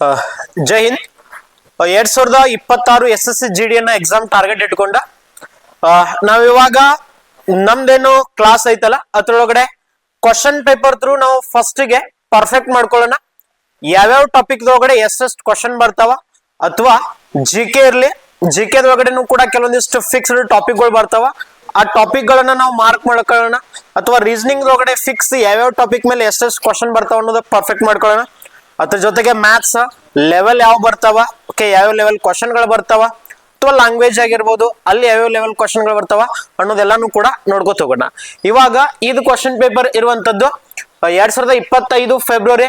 ಆ, ಜೈ ಹಿಂದ್. 2026 SSC GD ಎಕ್ಸಾಮ್ ಟಾರ್ಗೆಟ್ ಇಟ್ಕೊಂಡ ನಾವಿವಾಗ ನಮ್ದೇನು ಕ್ಲಾಸ್ ಐತಲ್ಲ ಅದ್ರೊಳಗಡೆ ಕ್ವಶನ್ ಪೇಪರ್ ಥ್ರೂ ನಾವು ಫಸ್ಟ್ ಗೆ ಪರ್ಫೆಕ್ಟ್ ಮಾಡ್ಕೊಳ್ಳೋಣ. ಯಾವ್ಯಾವ ಟಾಪಿಕ್ ಒಳಗಡೆ ಎಷ್ಟೆಷ್ಟು ಕ್ವಶನ್ ಬರ್ತಾವ ಅಥವಾ GK ಇರ್ಲಿ, GK ಒಳಗಡೆನೂ ಕೂಡ ಕೆಲವೊಂದಿಷ್ಟು ಫಿಕ್ಸ್ಡ್ ಟಾಪಿಕ್ ಗಳು ಬರ್ತಾವ. ಆ ಟಾಪಿಕ್ ಗಳನ್ನ ನಾವು ಮಾರ್ಕ್ ಮಾಡ್ಕೊಳ್ಳೋಣ. ಅಥವಾ ರೀಸನಿಂಗ್ ಒಳಗಡೆ ಫಿಕ್ಸ್ ಯಾವ್ಯಾವ ಟಾಪಿಕ್ ಮೇಲೆ ಎಷ್ಟೆಷ್ಟು ಕ್ವಶನ್ ಬರ್ತಾವ ಅನ್ನೋದು ಪರ್ಫೆಕ್ಟ್ ಮಾಡ್ಕೊಳ್ಳೋಣ. ಅದ್ರ ಜೊತೆಗೆ ಮ್ಯಾಥ್ಸ್ ಲೆವೆಲ್ ಯಾವ ಬರ್ತಾವ, ಓಕೆ, ಯಾವ ಲೆವೆಲ್ ಕ್ವಶನ್ ಗಳು ಬರ್ತಾವ, ಅಥವಾ ಲ್ಯಾಂಗ್ವೇಜ್ ಆಗಿರ್ಬೋದು ಅಲ್ಲಿ ಯಾವ ಲೆವೆಲ್ ಕ್ವಶನ್ ಗಳು ಬರ್ತಾವ ಅನ್ನೋದೆಲ್ಲಾನು ಕೂಡ ನೋಡ್ಕೋತ ಹೋಗೋಣ. ಇವಾಗ ಇದು ಕ್ವಶನ್ ಪೇಪರ್ ಇರುವಂತದ್ದು 2025 ಫೆಬ್ರವರಿ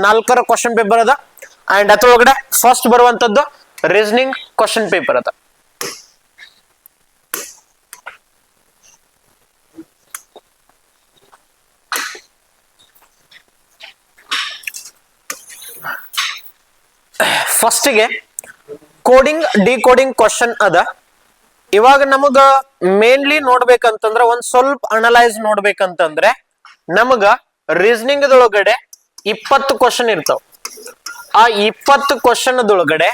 4ರ ಕ್ವಶನ್ ಪೇಪರ್ ಅದ. ಅಂಡ್ ಅದ್ರೊಳಗಡೆ ಫಸ್ಟ್ ಬರುವಂತದ್ದು ರೀಸನಿಂಗ್ ಕ್ವಶನ್ ಪೇಪರ್ ಅದ. ಫಸ್ಟ್ ಗೆ ಕೋಡಿಂಗ್ ಡಿಕೋಡಿಂಗ್ ಕ್ವಶನ್ ಅದ. ಇವಾಗ ನಮಗ ಮೇನ್ಲಿ ನೋಡ್ಬೇಕಂತಂದ್ರ ಒಂದ್ ಸ್ವಲ್ಪ ಅನಲೈಸ್ ನೋಡ್ಬೇಕಂತಂದ್ರೆ ನಮಗ ರೀಸನಿಂಗ್ ದೊಳಗಡೆ 20 ಕ್ವಶನ್ ಇರ್ತಾವ. ಆ 20 ಕ್ವಶನ್ ದೊಳಗಡೆ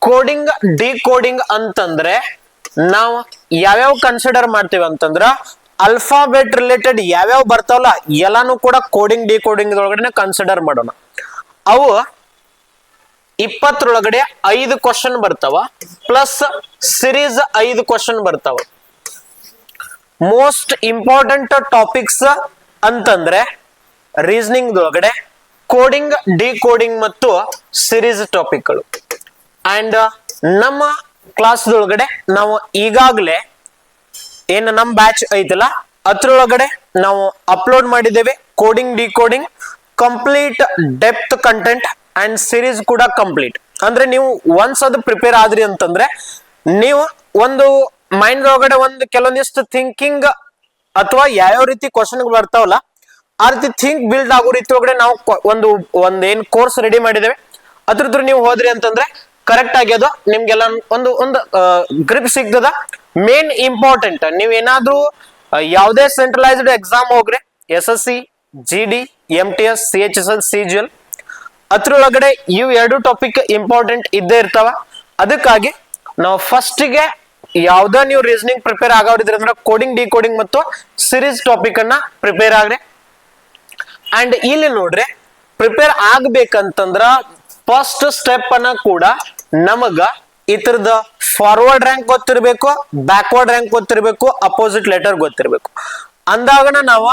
ಕೋಡಿಂಗ್ ಡಿಕೋಡಿಂಗ್ ಅಂತಂದ್ರೆ ನಾವು ಯಾವ್ಯಾವ ಕನ್ಸಿಡರ್ ಮಾಡ್ತೀವಿ ಅಂತಂದ್ರ ಅಲ್ಫಾಬೆಟ್ ರಿಲೇಟೆಡ್ ಯಾವ್ಯಾವ ಬರ್ತಾವಲ್ಲ ಎಲ್ಲಾನು ಕೂಡ ಕೋಡಿಂಗ್ ಡಿಕೋಡಿಂಗ್ ದೊಳಗಡೆ ಕನ್ಸಿಡರ್ ಮಾಡೋಣ. ಅವು 20ರೊಳಗಡೆ 5 ಕ್ವಶನ್ ಬರ್ತಾವ ಪ್ಲಸ್ ಸಿರೀಸ್ 5 ಕ್ವಶನ್ ಬರ್ತಾವ. ಮೋಸ್ಟ್ ಇಂಪಾರ್ಟೆಂಟ್ ಟಾಪಿಕ್ಸ್ ಅಂತಂದ್ರೆ ರೀಸನಿಂಗ್ ಒಳಗಡೆ ಕೋಡಿಂಗ್ ಡಿಕೋಡಿಂಗ್ ಮತ್ತು ಸಿರೀಸ್ ಟಾಪಿಕ್ಗಳು. ಅಂಡ್ ನಮ್ಮ ಕ್ಲಾಸ್ ಒಳಗಡೆ ನಾವು ಈಗಾಗಲೇ ಏನು ನಮ್ಮ ಬ್ಯಾಚ್ ಐತಲ್ಲ ಅದ್ರೊಳಗಡೆ ನಾವು ಅಪ್ಲೋಡ್ ಮಾಡಿದ್ದೇವೆ coding decoding complete depth content and series ಕೂಡ ಕಂಪ್ಲೀಟ್. ಅಂದ್ರೆ ನೀವು ಒನ್ಸ್ ಅದು ಪ್ರಿಪೇರ್ ಆದ್ರಿ ಅಂತಂದ್ರೆ ನೀವು ಒಂದು ಮೈಂಡ್ ಒಳಗಡೆ ಒಂದು ಕೆಲವೊಂದಿಷ್ಟು ಥಿಂಕಿಂಗ್ ಅಥವಾ ಯಾವ್ಯಾವ ರೀತಿ ಕ್ವಶನ್ ಬರ್ತಾವಲ್ಲ ಆ ರೀತಿ ಥಿಂಕ್ ಬಿಲ್ಡ್ ಆಗೋ ರೀತಿ ಒಳಗಡೆ ನಾವು ಒಂದೇನ್ ಕೋರ್ಸ್ ರೆಡಿ ಮಾಡಿದ್ದೇವೆ. ಅದ್ರ ನೀವು ಹೋದ್ರಿ ಅಂತಂದ್ರೆ ಕರೆಕ್ಟ್ ಆಗಿ ಅದು ನಿಮ್ಗೆಲ್ಲ ಒಂದು ಗ್ರಿಪ್ ಸಿಗ್ತದ. ಮೇನ್ ಇಂಪಾರ್ಟೆಂಟ್ ನೀವ್ ಏನಾದ್ರೂ ಯಾವುದೇ ಸೆಂಟ್ರಲೈಸ್ಡ್ ಎಕ್ಸಾಮ್ ಹೋಗ್ರಿ, SSC GD MTS CHSL CGL ಅದ್ರೊಳಗಡೆ ಇವು 2 ಟಾಪಿಕ್ ಇಂಪಾರ್ಟೆಂಟ್ ಇದ್ದೇ ಇರ್ತಾವ. ಅದಕ್ಕಾಗಿ ನಾವು ಫಸ್ಟ್ ಗೆ ಯಾವ್ದ ನೀವು ರೀಸನಿಂಗ್ ಪ್ರಿಪೇರ್ ಆಗೋರಿದ್ರಿ ಅಂದ್ರೆ ಕೋಡಿಂಗ್ ಡಿಕೋಡಿಂಗ್ ಮತ್ತು ಸಿರೀಸ್ ಟಾಪಿಕ್ ಅನ್ನ ಪ್ರಿಪೇರ್ ಆಗ್ರಿ. ಅಂಡ್ ಇಲ್ಲಿ ನೋಡ್ರಿ ಪ್ರಿಪೇರ್ ಆಗ್ಬೇಕಂತಂದ್ರ ಫಸ್ಟ್ ಸ್ಟೆಪ್ ಅನ್ನ ಕೂಡ ನಮಗ ಇತರದ ಫಾರ್ವರ್ಡ್ ರ್ಯಾಂಕ್ ಗೊತ್ತಿರ್ಬೇಕು, ಬ್ಯಾಕ್ವರ್ಡ್ ರ್ಯಾಂಕ್ ಗೊತ್ತಿರ್ಬೇಕು, ಅಪೋಸಿಟ್ ಲೆಟರ್ ಗೊತ್ತಿರ್ಬೇಕು. ಅಂದಾಗನ ನಾವು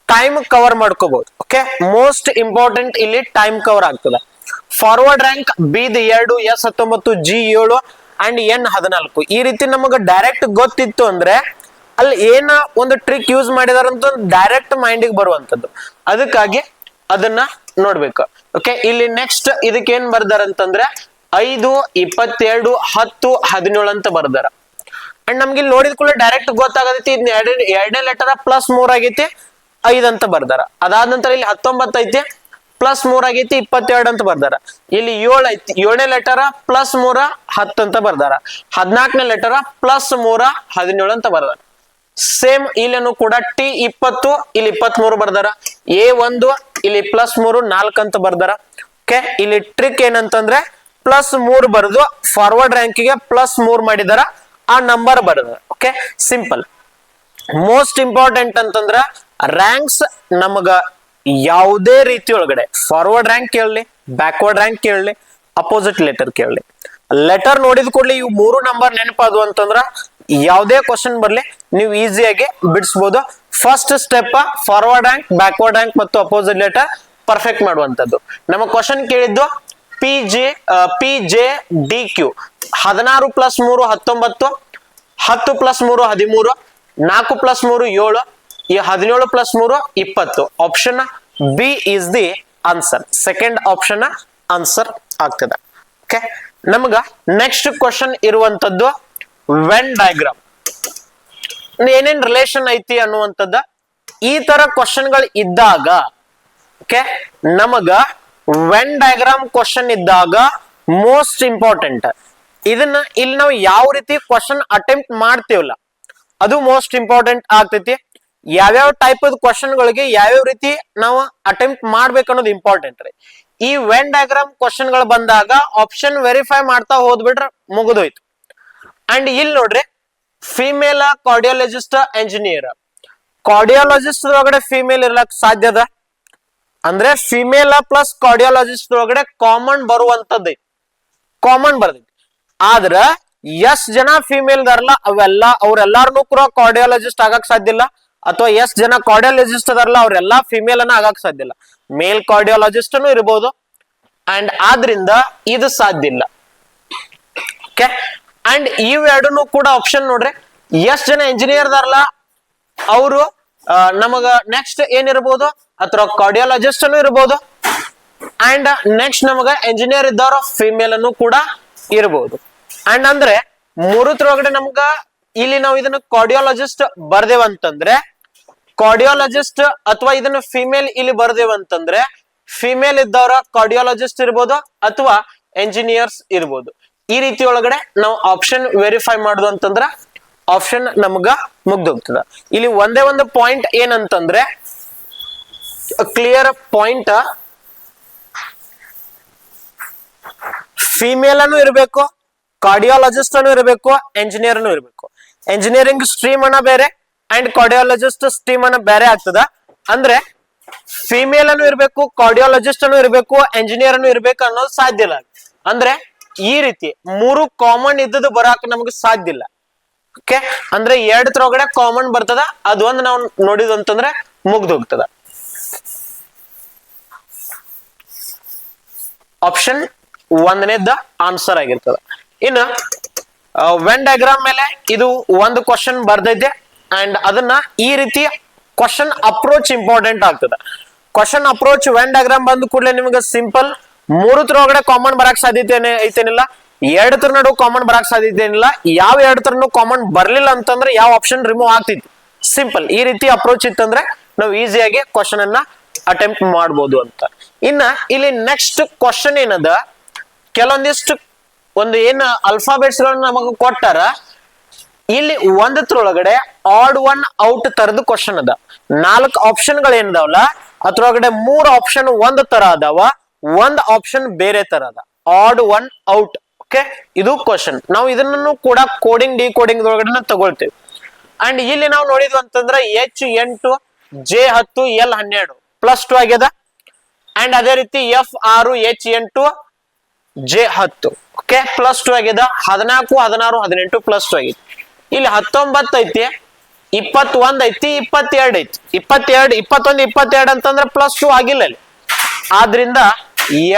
ಟೈಮ್ ಕವರ್ ಮಾಡ್ಕೋಬಹುದು. ಓಕೆ, ಮೋಸ್ಟ್ ಇಂಪಾರ್ಟೆಂಟ್ ಇಲ್ಲಿ ಟೈಮ್ ಕವರ್ ಆಗ್ತದ. Forward rank B2 S19 G7 and N14 ಈ ರೀತಿ ನಮಗ ಡೈರೆಕ್ಟ್ ಗೊತ್ತಿತ್ತು ಅಂದ್ರೆ ಅಲ್ಲಿ ಏನ ಒಂದು ಟ್ರಿಕ್ ಯೂಸ್ ಮಾಡಿದಾರಂತ ಡೈರೆಕ್ಟ್ ಮೈಂಡಿಗೆ ಬರುವಂತದ್ದು. ಅದಕ್ಕಾಗಿ ಅದನ್ನ ನೋಡ್ಬೇಕು. ಓಕೆ, ಇಲ್ಲಿ ನೆಕ್ಸ್ಟ್ ಇದಕ್ಕೆ ಏನ್ ಬರ್ದಾರಂತಂದ್ರೆ 5 22 10 17 ಅಂತ ಬರ್ದಾರ. ಅಂಡ್ ನಮ್ಗೆ ಇಲ್ಲಿ ನೋಡಿದ ಕೂಡ ಡೈರೆಕ್ಟ್ ಗೊತ್ತಾಗತೈತಿ ಇದ್ ಎರಡನೇ ಲೆಟರ್ +3 ಆಗೈತಿ 5 ಅಂತ ಬರ್ದಾರ. ಅದಾದ ನಂತರ ಇಲ್ಲಿ 19 ಐತಿ +3 ಆಗೈತಿ 22 ಅಂತ ಬರ್ದಾರ. ಇಲ್ಲಿ 7 ಐತಿ 7ನೇ ಲೆಟರ್ +3 10 ಅಂತ ಬರ್ದಾರ. 14ನೇ ಲೆಟರ್ +3 17 ಅಂತ ಬರ್ದಾರ. ಸೇಮ್ ಇಲ್ಲೇನು ಕೂಡ T20 ಇಲ್ಲಿ 23 ಬರ್ದಾರ. A1 ಇಲ್ಲಿ +3 4 ಅಂತ ಬರ್ದಾರ. ಓಕೆ, ಇಲ್ಲಿ ಟ್ರಿಕ್ ಏನಂತಂದ್ರೆ +3 ಬರೆದು ಫಾರ್ವರ್ಡ್ ರ್ಯಾಂಕಿಗೆ +3 ಮಾಡಿದಾರ, ಆ ನಂಬರ್ ಬರೆದ. Okay, simple. ಮೋಸ್ಟ್ ಇಂಪಾರ್ಟೆಂಟ್ ಅಂತಂದ್ರ ರ್ಯಾಂಕ್ಸ್ ನಮಗ ಯಾವುದೇ ರೀತಿ ಒಳಗಡೆ ಫಾರ್ವರ್ಡ್ ರ್ಯಾಂಕ್ ಕೇಳಲಿ, ಬ್ಯಾಕ್ವರ್ಡ್ ರ್ಯಾಂಕ್ ಕೇಳಲಿ, ಅಪೋಸಿಟ್ ಲೆಟರ್ ಕೇಳಲಿ, ಲೆಟರ್ ನೋಡಿದ ಕೂಡಲೇ ಇವು 3 ನಂಬರ್ ನೆನಪಾದ್ವು ಅಂತಂದ್ರ ಯಾವುದೇ ಕ್ವಶನ್ ಬರ್ಲಿ ನೀವು ಈಸಿಯಾಗಿ ಬಿಡಿಸಬಹುದು. First step forward rank, backward rank ಮತ್ತು ಅಪೋಸಿಟ್ ಲೆಟರ್ ಪರ್ಫೆಕ್ಟ್ ಮಾಡುವಂತದ್ದು. ನಮ್ಮ ಕ್ವಶನ್ ಕೇಳಿದ್ದು PJDQ 16 + 3 19, 10 + 3 13, 4 + 3 7, ಈ 17 + 3 20. Option B is the answer. Second option answer ಆಗ್ತದೆ. ಓಕೆ, ನಮಗ ನೆಕ್ಸ್ಟ್ ಕ್ವಶನ್ ಇರುವಂತದ್ದು ವೆನ್ ಡಯಾಗ್ರಾಮ್ ಏನೇನ್ ರಿಲೇಷನ್ ಐತಿ ಅನ್ನುವಂಥದ್ದ. ಈ ತರ ಕ್ವಶನ್ಗಳು ಇದ್ದಾಗ ಓಕೆ ನಮಗ ವೆನ್ ಡಯಾಗ್ರಾಮ್ ಕ್ವಶನ್ ಇದ್ದಾಗ ಮೋಸ್ಟ್ ಇಂಪಾರ್ಟೆಂಟ್ ಇದನ್ನ ಇಲ್ಲಿ ನಾವು ಯಾವ ರೀತಿ ಕ್ವಶನ್ ಅಟೆಂಪ್ಟ್ ಮಾಡ್ತೀವಲ್ಲ ಅದು ಮೋಸ್ಟ್ ಇಂಪಾರ್ಟೆಂಟ್ ಆಗ್ತೈತಿ. ಯಾವ್ಯಾವ ಟೈಪ್ ಕ್ವಶನ್ ಗಳಿಗೆ ಯಾವ್ಯಾವ ರೀತಿ ನಾವು ಅಟೆಂಪ್ಟ್ ಮಾಡ್ಬೇಕು ಅನ್ನೋದು ಇಂಪಾರ್ಟೆಂಟ್ ರೀ. ಈ ವೆನ್ ಡಯಾಗ್ರಾಮ್ ಕ್ವಶನ್ ಗಳು ಬಂದಾಗ ಆಪ್ಷನ್ ವೆರಿಫೈ ಮಾಡ್ತಾ ಹೋದ್ಬಿಟ್ರೆ ಮುಗಿದೋಯ್ತು. ಅಂಡ್ ಇಲ್ಲಿ ನೋಡ್ರಿ, ಫಿಮೇಲ್ ಕಾರ್ಡಿಯಾಲಜಿಸ್ಟ್ ಎಂಜಿನಿಯರ್. ಕಾರ್ಡಿಯಾಲಜಿಸ್ಟ್ ಒಳಗಡೆ ಫಿಮೇಲ್ ಇರ್ಲಕ್ ಸಾಧ್ಯದ ಅಂದ್ರೆ ಫಿಮೇಲ್ ಪ್ಲಸ್ ಕಾರ್ಡಿಯಾಲಜಿಸ್ಟ್ ಒಳಗಡೆ ಕಾಮನ್ ಬರುವಂತದ್ದು, ಕಾಮನ್ ಬರ್ದೈತಿ. ಆದ್ರ ಎಷ್ಟ್ ಜನ ಫಿಮೇಲ್ ಅದಾರಲ್ಲ ಅವ್ರೆಲ್ಲಾರನು ಕೂಡ ಕಾರ್ಡಿಯಾಲಜಿಸ್ಟ್ ಆಗಕ್ ಸಾಧ್ಯ ಇಲ್ಲ, ಅಥವಾ ಎಷ್ಟ್ ಜನ ಕಾರ್ಡಿಯಾಲಜಿಸ್ಟ್ ಅದಾರಲ್ಲ ಅವ್ರೆಲ್ಲಾ ಫಿಮೇಲ್ ಅನ್ನ ಆಗಕ್ ಸಾಧ್ಯ ಇಲ್ಲ. ಮೇಲ್ ಕಾರ್ಡಿಯಾಲಜಿಸ್ಟ್ ಇರ್ಬೋದು. ಅಂಡ್ ಆದ್ರಿಂದ ಇದು ಸಾಧ್ಯ ಇಲ್ಲ. ಓಕೆ, ಅಂಡ್ ಇವೆರಡನ್ನು ಕೂಡ ಆಪ್ಷನ್ ನೋಡ್ರಿ, ಎಷ್ಟ್ ಜನ ಇಂಜಿನಿಯರ್ ಅದಾರಲ್ಲ ಅವರು ನಮಗ ನೆಕ್ಸ್ಟ್ ಏನಿರ್ಬೋದು, ಅಥವಾ ಕಾರ್ಡಿಯಾಲಜಿಸ್ಟ್ ಇರ್ಬೋದು. ಅಂಡ್ ನೆಕ್ಸ್ಟ್ ನಮಗ ಇಂಜಿನಿಯರ್ ಇದ್ದವ್ರ ಫಿಮೇಲ್ ಅನ್ನು ಕೂಡ ಇರ್ಬೋದು. ಅಂಡ್ ಅಂದ್ರೆ ಮೂರತ್ರೊಳಗಡೆ ನಮ್ಗ ಇಲ್ಲಿ ನಾವು ಇದನ್ನ ಕಾರ್ಡಿಯಾಲಜಿಸ್ಟ್ ಬರ್ದೇವಂತಂದ್ರೆ ಕಾರ್ಡಿಯಾಲಜಿಸ್ಟ್, ಅಥವಾ ಇದನ್ನ ಫಿಮೇಲ್ ಇಲ್ಲಿ ಬರ್ದೇವಂತಂದ್ರೆ ಫಿಮೇಲ್ ಇದ್ದವ್ರ ಕಾರ್ಡಿಯಾಲಜಿಸ್ಟ್ ಇರ್ಬೋದು ಅಥವಾ ಎಂಜಿನಿಯರ್ಸ್ ಇರ್ಬೋದು. ಈ ರೀತಿ ಒಳಗಡೆ ನಾವು ಆಪ್ಷನ್ ವೆರಿಫೈ ಮಾಡುದು ಅಂತಂದ್ರ ಆಪ್ಷನ್ ನಮ್ಗ ಮುಗ್ದೋಗ್ತದ. ಇಲ್ಲಿ ಒಂದೇ ಒಂದು ಪಾಯಿಂಟ್ ಏನಂತಂದ್ರೆ ಕ್ಲಿಯರ್ ಪಾಯಿಂಟ್, ಫಿಮೇಲ್ ಅನ್ನು ಇರಬೇಕು, ಕಾರ್ಡಿಯಾಲಜಿಸ್ಟ್ ಅನ್ನು ಇರಬೇಕು, ಎಂಜಿನಿಯರ್ ಅನ್ನು ಇರಬೇಕು. ಎಂಜಿನಿಯರಿಂಗ್ ಸ್ಟ್ರೀಮ್ ಅನ್ನ ಬೇರೆ ಅಂಡ್ ಕಾರ್ಡಿಯಾಲಜಿಸ್ಟ್ ಸ್ಟ್ರೀಮ್ ಅನ್ನ ಬೇರೆ ಆಗ್ತದ. ಅಂದ್ರೆ ಫಿಮೇಲ್ ಅನ್ನು ಇರಬೇಕು, ಕಾರ್ಡಿಯಾಲಜಿಸ್ಟ್ ಅನ್ನು ಇರಬೇಕು, ಎಂಜಿನಿಯರ್ ಅನ್ನು ಇರಬೇಕು ಅನ್ನೋದು ಸಾಧ್ಯ ಇಲ್ಲ. ಅಂದ್ರೆ ಈ ರೀತಿ ಮೂರು ಕಾಮನ್ ಇದ್ದದ್ದು ಬರಾಕ ನಮ್ಗೆ ಸಾಧ್ಯ ಇಲ್ಲ. ಓಕೆ, ಅಂದ್ರೆ ಎರಡರೊಳಗಡೆ ಕಾಮನ್ ಬರ್ತದ, ಅದೊಂದು ನಾವು ನೋಡಿದ್ವಿ ಅಂತಂದ್ರೆ ಮುಗ್ದೋಗ್ತದ. ಆಪ್ಷನ್ ಒಂದನೇದ ಆನ್ಸರ್ ಆಗಿರ್ತದ. ಇನ್ನು ವೆನ್ ಡಯಾಗ್ರಾಮ್ ಮೇಲೆ ಇದು ಒಂದು ಕ್ವಶನ್ ಬರ್ದೈತೆ ಅಂಡ್ ಅದನ್ನ ಈ ರೀತಿ ಕ್ವಶನ್ ಅಪ್ರೋಚ್ ಇಂಪಾರ್ಟೆಂಟ್ ಆಗ್ತದ. ಕ್ವಶನ್ ಅಪ್ರೋಚ್ ವೆನ್ ಡಯಾಗ್ರಾಮ್ ಬಂದ ಕೂಡಲೇ ನಿಮ್ಗೆ ಸಿಂಪಲ್ ಮೂರತ್ರೊಳಗಡೆ ಕಾಮನ್ ಬರಕ್ ಸಾಧ್ಯತೆ ಐತೇನಿಲ್ಲ, ಎರಡತ್ರ ನಡು ಕಾಮನ್ ಬರಕ್ ಸಾಧ್ಯತೆ ಏನಿಲ್ಲ. ಯಾವ ಎರಡತ್ರನು ಕಾಮನ್ ಬರ್ಲಿಲ್ಲ ಅಂತಂದ್ರೆ ಯಾವ ಆಪ್ಷನ್ ರಿಮೂವ್ ಆಗ್ತಿತ್ತು. ಸಿಂಪಲ್ ಈ ರೀತಿ ಅಪ್ರೋಚ್ ಇತ್ತಂದ್ರೆ ನಾವು ಈಸಿಯಾಗಿ ಕ್ವಶನ್ ಅನ್ನ ಅಟೆಂಪ್ಟ್ ಮಾಡ್ಬೋದು ಅಂತ. ಇನ್ನ ಇಲ್ಲಿ ನೆಕ್ಸ್ಟ್ ಕ್ವಶನ್ ಏನದ, ಕೆಲವೊಂದಿಷ್ಟು ಒಂದು ಏನ್ ಅಲ್ಫಾಬೆಟ್ಸ್ ಗಳನ್ನ ನಮಗ ಕೊಟ್ಟಾರ, ಇಲ್ಲಿ ಒಂದತ್ರೊಳಗಡೆ ಆಡ್ ಒನ್ ಔಟ್ ತರದ ಕ್ವಶನ್ ಅದ. 4 ಆಪ್ಷನ್ ಗಳು ಏನಿದಾವಲ್ಲ ಅದ್ರೊಳಗಡೆ 3 ಆಪ್ಷನ್ ಒಂದ್ ತರ ಅದಾವ, ಒಂದ್ ಆಪ್ಷನ್ ಬೇರೆ ತರ ಅದ. Odd one out. ಓಕೆ, ಇದು ಕ್ವಶನ್. ನಾವು ಇದನ್ನು ಕೂಡ ಕೋಡಿಂಗ್ ಡಿಕೋಡಿಂಗ್ ಒಳಗಡೆ ತಗೊಳ್ತೇವೆ. ಅಂಡ್ ಇಲ್ಲಿ ನಾವು ನೋಡಿದ್ವಿ ಅಂತಂದ್ರೆ H8 J10 L12 +2 ಆಗ್ಯದ. ಅಂಡ್ ಅದೇ ರೀತಿ F6 H8 J10 ಓಕೆ +2 ಆಗ್ಯದ. 14 16 18 +2 ಆಗಿದೆ. ಇಲ್ಲಿ 19 ಐತಿ, 21 ಐತಿ, 22 ಐತಿ. 22 21 22 ಅಂತಂದ್ರೆ +2 ಆಗಿಲ್ಲ ಅಲ್ಲಿ. ಆದ್ರಿಂದ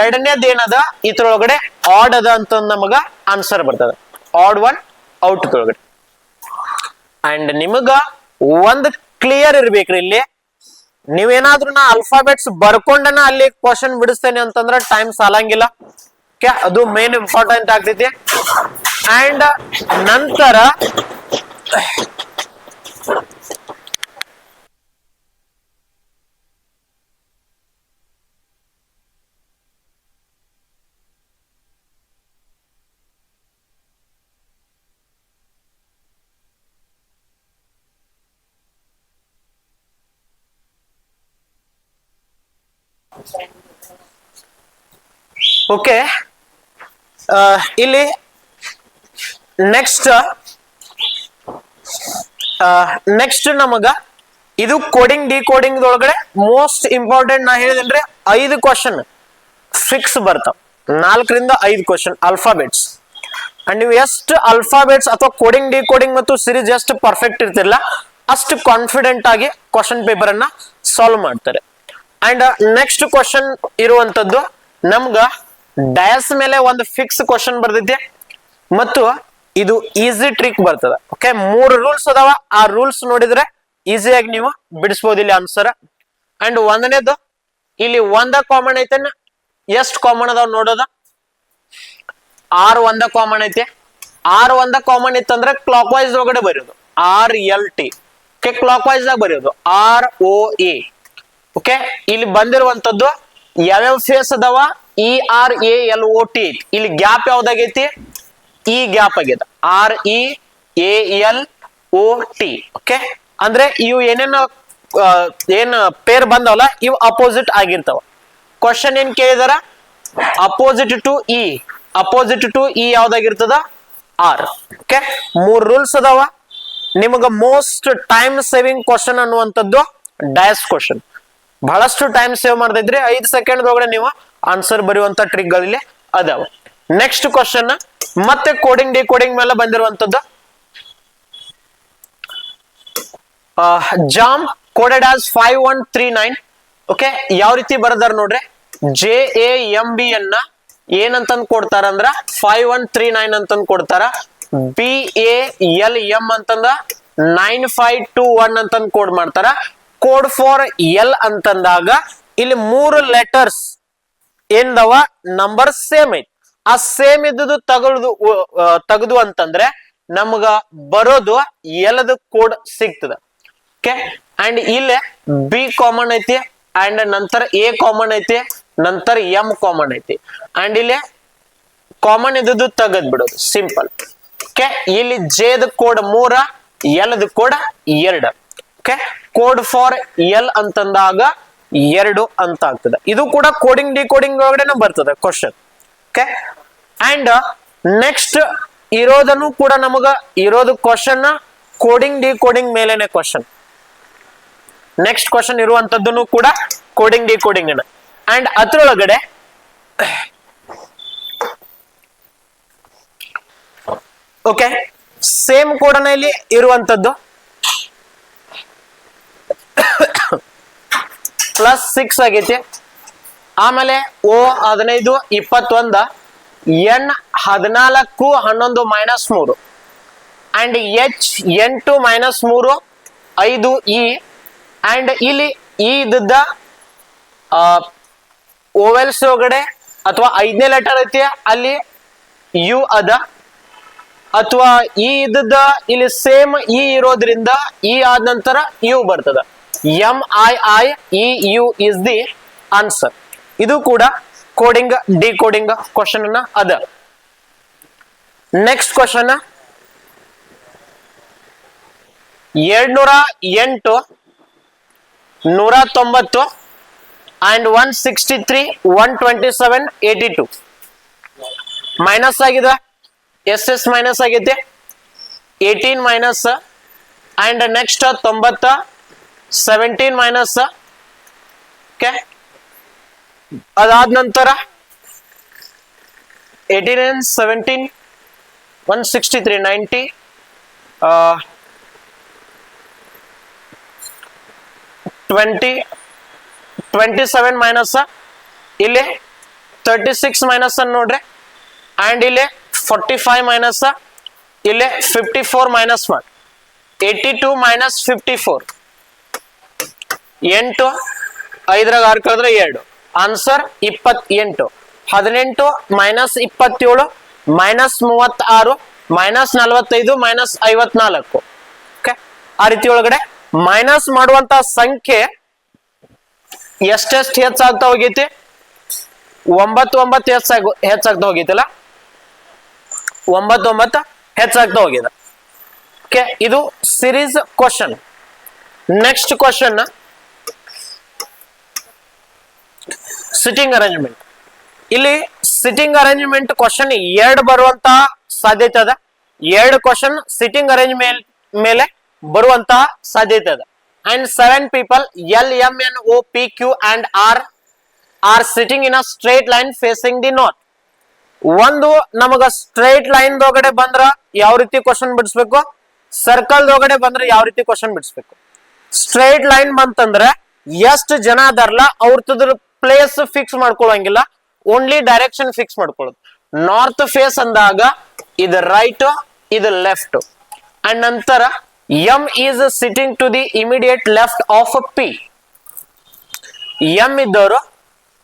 ಎರಡನೇದ್ ಏನದ ಇದ್ರೊಳಗಡೆ ಆಡ್ ಅದ ಅಂತ ನಮಗ ಆನ್ಸರ್ ಬರ್ತದ. ಆಡ್ ಒನ್ ಔಟ್ ಒಳಗಡೆ. ಅಂಡ್ ನಿಮಗ ಒಂದ್ ಕ್ಲಿಯರ್ ಇರ್ಬೇಕ್ರಿ, ಇಲ್ಲಿ ನೀವೇನಾದ್ರೂ ನಾ ಅಲ್ಫಾಬೆಟ್ಸ್ ಬರ್ಕೊಂಡನ ಅಲ್ಲಿ ಕ್ವಶನ್ ಬಿಡಿಸ್ತೇನೆ ಅಂತಂದ್ರೆ ಟೈಮ್ ಸಾಲಂಗಿಲ್ಲ. ಅದು ಮೇನ್ ಇಂಪಾರ್ಟೆಂಟ್ ಆಗ್ತೈತಿ. ಅಂಡ್ ನಂತರ ಓಕೆ, ಇಲ್ಲಿ ನೆಕ್ಸ್ಟ್ ನಮಗ ಇದು ಕೋಡಿಂಗ್ ಡಿಕೋಡಿಂಗ್ ಒಳಗಡೆ ಮೋಸ್ಟ್ ಇಂಪಾರ್ಟೆಂಟ್ ನಾ ಹೇಳಿದ್ರೆ 5 ಕ್ವಶನ್ ಫಿಕ್ಸ್ ಬರ್ತಾವ. 4 ರಿಂದ 5 ಕ್ವಶನ್ ಅಲ್ಫಾಬೆಟ್ಸ್. ಅಂಡ್ ನೀವು ಎಷ್ಟು ಅಲ್ಫಾಬೆಟ್ಸ್ ಅಥವಾ ಕೋಡಿಂಗ್ ಡಿಕೋಡಿಂಗ್ ಮತ್ತು ಸಿರೀಸ್ ಎಷ್ಟು ಪರ್ಫೆಕ್ಟ್ ಇರ್ತಿರಲ್ಲ ಅಷ್ಟು ಕಾನ್ಫಿಡೆಂಟ್ ಆಗಿ ಕ್ವಶನ್ ಪೇಪರ್ ಅನ್ನ ಸಾಲ್ವ್ ಮಾಡ್ತಾರೆ. ಅಂಡ್ ನೆಕ್ಸ್ಟ್ ಕ್ವಶನ್ ಇರುವಂತದ್ದು ನಮ್ಗ ಡಯಾಸ್ ಮೇಲೆ ಒಂದು ಫಿಕ್ಸ್ ಕ್ವಶನ್ ಬರ್ದಿದ್ದೆ ಮತ್ತು ಇದು ಈಸಿ ಟ್ರಿಕ್ ಬರ್ತದ. ಓಕೆ, 3 ರೂಲ್ಸ್ ಅದಾವ. ಆ ರೂಲ್ಸ್ ನೋಡಿದ್ರೆ ಈಸಿಯಾಗಿ ನೀವು ಬಿಡಿಸಬಹುದು ಇಲ್ಲಿ ಆನ್ಸರ್. ಅಂಡ್ ಒಂದನೇದು ಇಲ್ಲಿ ಒಂದ ಕಾಮನ್ ಐತೆ, ಎಷ್ಟು ಕಾಮನ್ ಅದಾವ ನೋಡೋದ. 6 ಒಂದ ಕಾಮನ್ ಐತೆ. 6 ಒಂದ ಕಾಮನ್ ಇತ್ತಂದ್ರೆ ಕ್ಲಾಕ್ ವೈಸ್ ಒಳಗಡೆ ಬರೆಯೋದು RLT. ಓಕೆ, ಕ್ಲಾಕ್ ವೈಸ್ ಆಗಿ ಬರೆಯೋದು ROA. ಓಕೆ, ಇಲ್ಲಿ ಬಂದಿರುವಂತದ್ದು ಯಾವ್ಯಾವ ಫೇಸ್ ಅದಾವ ERALOT ಐತಿ. ಇಲ್ಲಿ ಗ್ಯಾಪ್ ಯಾವ್ದಾಗೈತಿ, ಈ ಗ್ಯಾಪ್ ಆಗ್ಯದ REALOT. ಓಕೆ, ಅಂದ್ರೆ ಇವು ಏನೇನು ಏನ್ ಪೇರ್ ಬಂದವಲ್ಲ ಇವು ಅಪೋಸಿಟ್ ಆಗಿರ್ತಾವ. ಕ್ವಶನ್ ಏನ್ ಕೇಳಿದಾರ, opposite to E, opposite to E ಯಾವ್ದಾಗಿರ್ತದ ಆರ್. ಓಕೆ, 3 ರೂಲ್ಸ್ ಅದಾವ. ನಿಮಗ ಮೋಸ್ಟ್ ಟೈಮ್ ಸೇವಿಂಗ್ ಕ್ವಶನ್ ಅನ್ನುವಂಥದ್ದು ಡಯಾಸ್ ಕ್ವಶನ್. ಬಹಳಷ್ಟು ಟೈಮ್ ಸೇವ್ ಮಾಡ್ದಿದ್ರಿ 5 ಸೆಕೆಂಡ್ ಒಳಗಡೆ ನೀವು ಆನ್ಸರ್ ಬರೆಯುವಂತ ಟ್ರಿಕ್ ಗಳಿಲ್ಲಿ ಅದಾವ. ನೆಕ್ಸ್ಟ್ ಕ್ವಶನ್ ಮತ್ತೆ ಕೋಡಿಂಗ್ ಡಿಕೋಡಿಂಗ್ ಮೇಲೆ ಬಂದಿರುವಂತದ್ದು. Jam coded as 5139. ಓಕೆ, ಯಾವ ರೀತಿ ಬರದಾರ ನೋಡ್ರಿ. JAMB ಅನ್ನ ಏನಂತಂದ್ ಕೊಡ್ತಾರ ಅಂದ್ರ 5139 ಅಂತಂದ್ ಕೊಡ್ತಾರ. BALM ಅಂತಂದ 9521 ಅಂತಂದ್ ಕೋಡ್ ಮಾಡ್ತಾರ. ಕೋಡ್ ಫಾರ್ ಎಲ್ ಅಂತಂದಾಗ ಇಲ್ಲಿ 3 ಲೆಟರ್ಸ್ ಏನ್ದವ ನಂಬರ್ ಸೇಮ್ ಐತಿ. ಆ ಸೇಮ್ ಇದ್ದುದು ತಗದು ಅಂತಂದ್ರೆ ನಮ್ಗ ಬರೋದು ಎಲ್ಲದ ಕೋಡ್ ಸಿಗ್ತದ. ಓಕೆ, ಅಂಡ್ ಇಲ್ಲೇ ಬಿ ಕಾಮನ್ ಐತಿ, ಅಂಡ್ ನಂತರ ಎ ಕಾಮನ್ ಐತಿ, ನಂತರ ಎಂ ಕಾಮನ್ ಐತಿ, ಅಂಡ್ ಇಲ್ಲಿ ಕಾಮನ್ ಇದ್ದುದು ತಗದ್ ಬಿಡೋದು ಸಿಂಪಲ್. ಓಕೆ, ಇಲ್ಲಿ ಜೆದ ಕೋಡ್ 3, ಎಲ್ದ code 2. Okay, code for L ಅಂತಂದಾಗ 2 ಅಂತ ಆಗ್ತದೆ. ಇದು ಕೂಡ ಕೋಡಿಂಗ್ ಡಿಕೋಡಿಂಗ್ ಒಳಗಡೆ ಬರ್ತದೆ ಕ್ವಶನ್. ಓಕೆ, ಅಂಡ್ ನೆಕ್ಸ್ಟ್ ಇರೋದನ್ನು ಕೂಡ ನಮಗ ಇರೋದು ಕ್ವಶನ್ ಕೋಡಿಂಗ್ ಡಿಕೋಡಿಂಗ್ ಮೇಲೆನೆ ಕ್ವಶನ್. ನೆಕ್ಸ್ಟ್ ಕ್ವಶನ್ ಇರುವಂತದ್ದನ್ನು ಕೂಡ ಕೋಡಿಂಗ್ ಡಿಕೋಡಿಂಗ್ ಅನ್ನ. ಅಂಡ್ ಅದ್ರೊಳಗಡೆ ಓಕೆ ಸೇಮ್ ಕೋಡನ ಇಲ್ಲಿ ಇರುವಂತದ್ದು +6 ಆಗೈತಿ. ಆಮೇಲೆ O15 21, N14 11 -3, and H8 -3 5 E, and ಇಲ್ಲಿ ಈ ಇದ್ದ ಓವೆಲ್ಸ್ ಒಳಗಡೆ ಅಥವಾ 5ನೇ ಲೆಟರ್ ಐತಿ ಅಲ್ಲಿ ಯು ಅದ, ಅಥವಾ ಈ ಇದ್ದ ಇಲ್ಲಿ ಸೇಮ್ ಇ ಇರೋದ್ರಿಂದ ಇ ಆದ ನಂತರ ಯು ಬರ್ತದ. MIIEU is the answer. ಇದು ಕೂಡ ಕೋಡಿಂಗ್ ಡಿಕೋಡಿಂಗ್ ಕ್ವಶನ್ ಅನ್ನ ಅದ. ನೆಕ್ಸ್ಟ್ ಕ್ವಶನ್ 208 190 ಅಂಡ್ 163 127 82 ಮೈನಸ್ ಆಗಿದೆ. SS ಮೈನಸ್ ಆಗೈತೆ, 18 minus, and next 90 17 minus. Okay, ಅದಾದ ನಂತರ 18 and 17 163 90 20 27 ಮೈನಸ್, ಇಲ್ಲಿ 36 ಮೈನಸ್ ಅನ್ನು ನೋಡ್ರಿ, ಅಂಡ್ ಇಲ್ಲಿ 45 ಮೈನಸ್, ಇಲ್ಲಿ 54 ಮೈನಸ್ 1 82 ಮೈನಸ್ 54 8 5 6 ಕಳೆದ್ರೆ 2 answer 28. 18 minus 27 minus 36 minus 45 minus 54. Okay, ಆ ರೀತಿ ಒಳಗಡೆ ಮೈನಸ್ ಮಾಡುವಂತ ಸಂಖ್ಯೆ ಎಷ್ಟೆಷ್ಟು ಹೆಚ್ಚಾಗ್ತಾ ಹೋಗೈತಿ? 9 ಹೆಚ್ಚಾಗ್ತಾ ಹೋಗೈತಿಲ್ಲ, 9 ಹೆಚ್ಚಾಗ್ತಾ ಹೋಗಿದೆ. ಓಕೆ, ಇದು series question. Next question sitting arrangement. ಇಲ್ಲಿ ಸಿಟ್ಟಿಂಗ್ ಅರೇಂಜ್ಮೆಂಟ್ ಕ್ವಶನ್ 2 ಬರುವಂತಹ ಸಾಧ್ಯತೆ ಅದ. 2 ಕ್ವಶನ್ ಸಿಟ್ಟಿಂಗ್ ಅರೇಂಜ್ ಮೇಲೆ ಬರುವಂತಹ ಸಾಧ್ಯತೆ ಅದ. And 7 people LMNOPQ and R are sitting in a straight line facing the north. ಒಂದು ನಮಗ ಸ್ಟ್ರೈಟ್ ಲೈನ್ ದೊಳಗಡೆ ಬಂದ್ರ ಯಾವ ರೀತಿ ಕ್ವಶನ್ ಬಿಡಿಸ್ಬೇಕು, ಸರ್ಕಲ್ ದೊಳಗಡೆ ಬಂದ್ರ ಯಾವ ರೀತಿ ಕ್ವಶನ್ ಬಿಡಿಸ್ಬೇಕು. ಸ್ಟ್ರೈಟ್ ಲೈನ್ ಬಂತಂದ್ರೆ ಎಷ್ಟು ಜನ ಅದಾರಲ್ಲ ಅವ್ರದ್ರ ಪ್ಲೇಸ್ ಫಿಕ್ಸ್ ಮಾಡ್ಕೊಳ್ಳಂಗಿಲ್ಲ, ಓನ್ಲಿ ಡೈರೆಕ್ಷನ್ ಫಿಕ್ಸ್ ಮಾಡ್ಕೊಳ್ಳೋದು. ನಾರ್ತ್ ಫೇಸ್ ಅಂದಾಗ ಇದು ರೈಟ್, ಇದು ಲೆಫ್ಟ್. ಅಂಡ್ ನಂತರ M is sitting to the immediate left of P. M ಇದ್ದವರು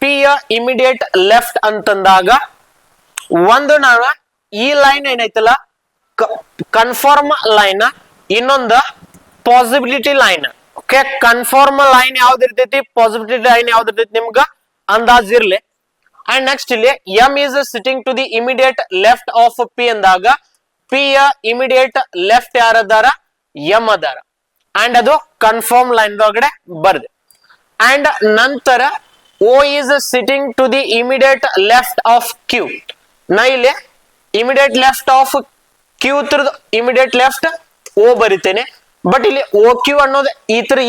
P ಯ ಇಮಿಡಿಯೇಟ್ ಲೆಫ್ಟ್ ಅಂತಂದಾಗ ಒಂದು ನಾವು ಈ ಲೈನ್ ಏನೈತಲ್ಲ ಕನ್ಫರ್ಮ್ ಲೈನ್, ಇನ್ನೊಂದು possibility line. Okay, confirm line ಯಾವ್ದು ಇರ್ತೈತಿ, ಪಾಸಿಬಿಲಿಟಿ ಲೈನ್ ಯಾವ್ದು ಇರ್ತೈತಿ ನಿಮ್ಗ ಅಂದಾಜ್ ಇರ್ಲಿ. ಅಂಡ್ ನೆಕ್ಸ್ಟ್ ಇಲ್ಲಿ M is sitting to the immediate left of P ಅಂದಾಗ P ಯ ಇಮಿಡಿಯೇಟ್ ಲೆಫ್ಟ್ ಯಾರದಾರ, M ಅದಾರ. ಅಂಡ್ ಅದು ಕನ್ಫರ್ಮ್ ಲೈನ್ ಒಳಗಡೆ ಬರ್ದೆ. ಅಂಡ್ ನಂತರ O is sitting to the immediate left of Q. ನಾ ಇಲ್ಲಿ ಇಮಿಡಿಯೇಟ್ ಲೆಫ್ಟ್ ಆಫ್ Q ತ್ರದ್ ಇಮಿಡಿಯೇಟ್ ಲೆಫ್ಟ್ O ಬರಿತೇನೆ. ಬಟ್ ಇಲ್ಲಿ OQ ಅನ್ನೋದು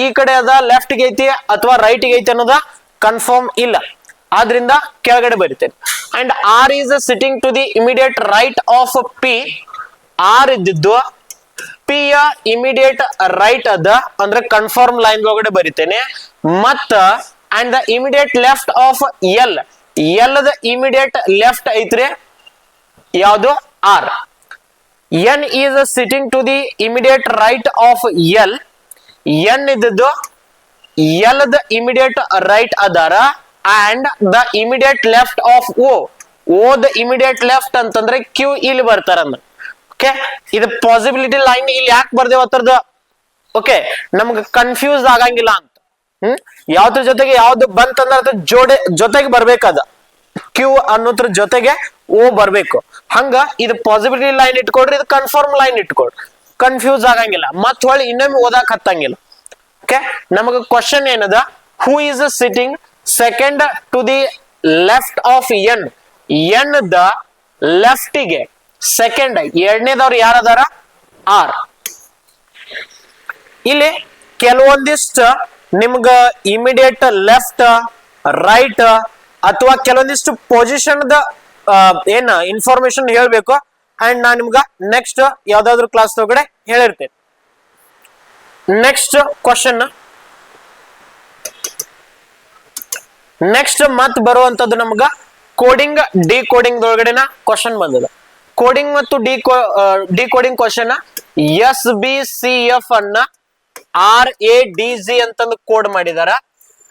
ಈ ಕಡೆ ಅದ ಲೆಫ್ಟ್ ಗೆ ಐತಿ ಅಥವಾ ರೈಟ್ ಗೆ ಐತಿ ಅನ್ನೋದ ಕನ್ಫರ್ಮ್ ಇಲ್ಲ, ಆದ್ರಿಂದ ಕೆಳಗಡೆ ಬರಿತೇನೆ. And R is sitting to the immediate right of P. R ಇದ್ದಿದ್ದು P ಯ ಇಮಿಡಿಯೇಟ್ ರೈಟ್ ಅದ ಅಂದ್ರೆ ಕನ್ಫರ್ಮ್ ಲೈನ್ ಒಳಗಡೆ ಬರಿತೇನೆ. ಮತ್ತ and the immediate left of L. L ದ ಇಮಿಡಿಯೇಟ್ ಲೆಫ್ಟ್ ಐತ್ರಿ ಯಾವುದು R. N is sitting to the immediate right of L. N ಇದ್ದದ್ದು ಎಲ್ ದ ಇಮಿಡಿಯೇಟ್ ರೈಟ್ ಅದಾರ and the immediate left of O. O ದ ಇಮಿಡಿಯೇಟ್ ಲೆಫ್ಟ್ ಅಂತಂದ್ರೆ Q ಇಲ್ಲಿ ಬರ್ತಾರಂದ್ರ. Okay, ಇದು ಪಾಸಿಬಿಲಿಟಿ ಲೈನ್ ಇಲ್ಲಿ ಯಾಕೆ ಬರ್ದೇವ ಅದ್ರದ್ದು ಓಕೆ ನಮ್ಗೆ ಕನ್ಫ್ಯೂಸ್ ಆಗಂಗಿಲ್ಲ ಅಂತ. ಯಾವ್ದ್ರ ಜೊತೆಗೆ ಯಾವ್ದು ಬಂತಂದ್ರೆ ಅದ್ರ ಜೊತೆಗೆ ಬರ್ಬೇಕದ ಕ್ಯೂ ಅನ್ನೋದ್ರ ಜೊತೆಗೆ ಓ ಬರ್ಬೇಕು. ಹಂಗ ಇದು ಪಾಸಿಬಿಲಿಟಿ ಲೈನ್ ಇಟ್ಕೊಡ್ರಿ, ಇದು ಕನ್ಫರ್ಮ್ ಲೈನ್ ಇಟ್ಕೊಡ್ರಿ, ಕನ್ಫ್ಯೂಸ್ ಆಗಂಗಿಲ್ಲ, ಮತ್ ಹೊಳ್ಳಿ ಇನ್ನೊಮ್ಮೆ ಓದಾಕ್ ಹತ್ತಂಗಿಲ್ಲ. ಓಕೆ, ನಮಗ ಕ್ವಶನ್ ಏನದ, who is sitting second to the left of N. N ದ ಲೆಫ್ಟಿಗೆ ಸೆಕೆಂಡ್ ಎರಡನೇದವ್ರು ಯಾರದಾರ ಆರ್. ಇಲ್ಲಿ ಕೆಲವೊಂದಿಷ್ಟು ನಿಮ್ಗ ಇಮಿಡಿಯೇಟ್ ಲೆಫ್ಟ್ ರೈಟ್ ಅಥವಾ ಕೆಲವೊಂದಿಷ್ಟು ಪೊಸಿಷನ್ ದ ಏನ ಇನ್ಫಾರ್ಮೇಶನ್ ಹೇಳ್ಬೇಕು. ಅಂಡ್ ನಾನ್ ನಿಮ್ಗ ನೆಕ್ಸ್ಟ್ ಯಾವ್ದಾದ್ರು ಕ್ಲಾಸ್ ಒಳಗಡೆ ಹೇಳಿರ್ತೇನೆ. ನೆಕ್ಸ್ಟ್ ಕ್ವಶನ್, ನೆಕ್ಸ್ಟ್ ಮತ್ ಬರುವಂತದ್ದು ನಮ್ಗ ಕೋಡಿಂಗ್ ಡಿ ಕೋಡಿಂಗ್ ಒಳಗಡೆನ ಕ್ವಶನ್ ಬಂದದ. ಕೋಡಿಂಗ್ ಮತ್ತು ಡಿ ಕೋಡಿಂಗ್ ಕ್ವಶನ್ SBCF ಅನ್ನ RADG ಅಂತಂದು ಕೋಡ್ ಮಾಡಿದಾರ.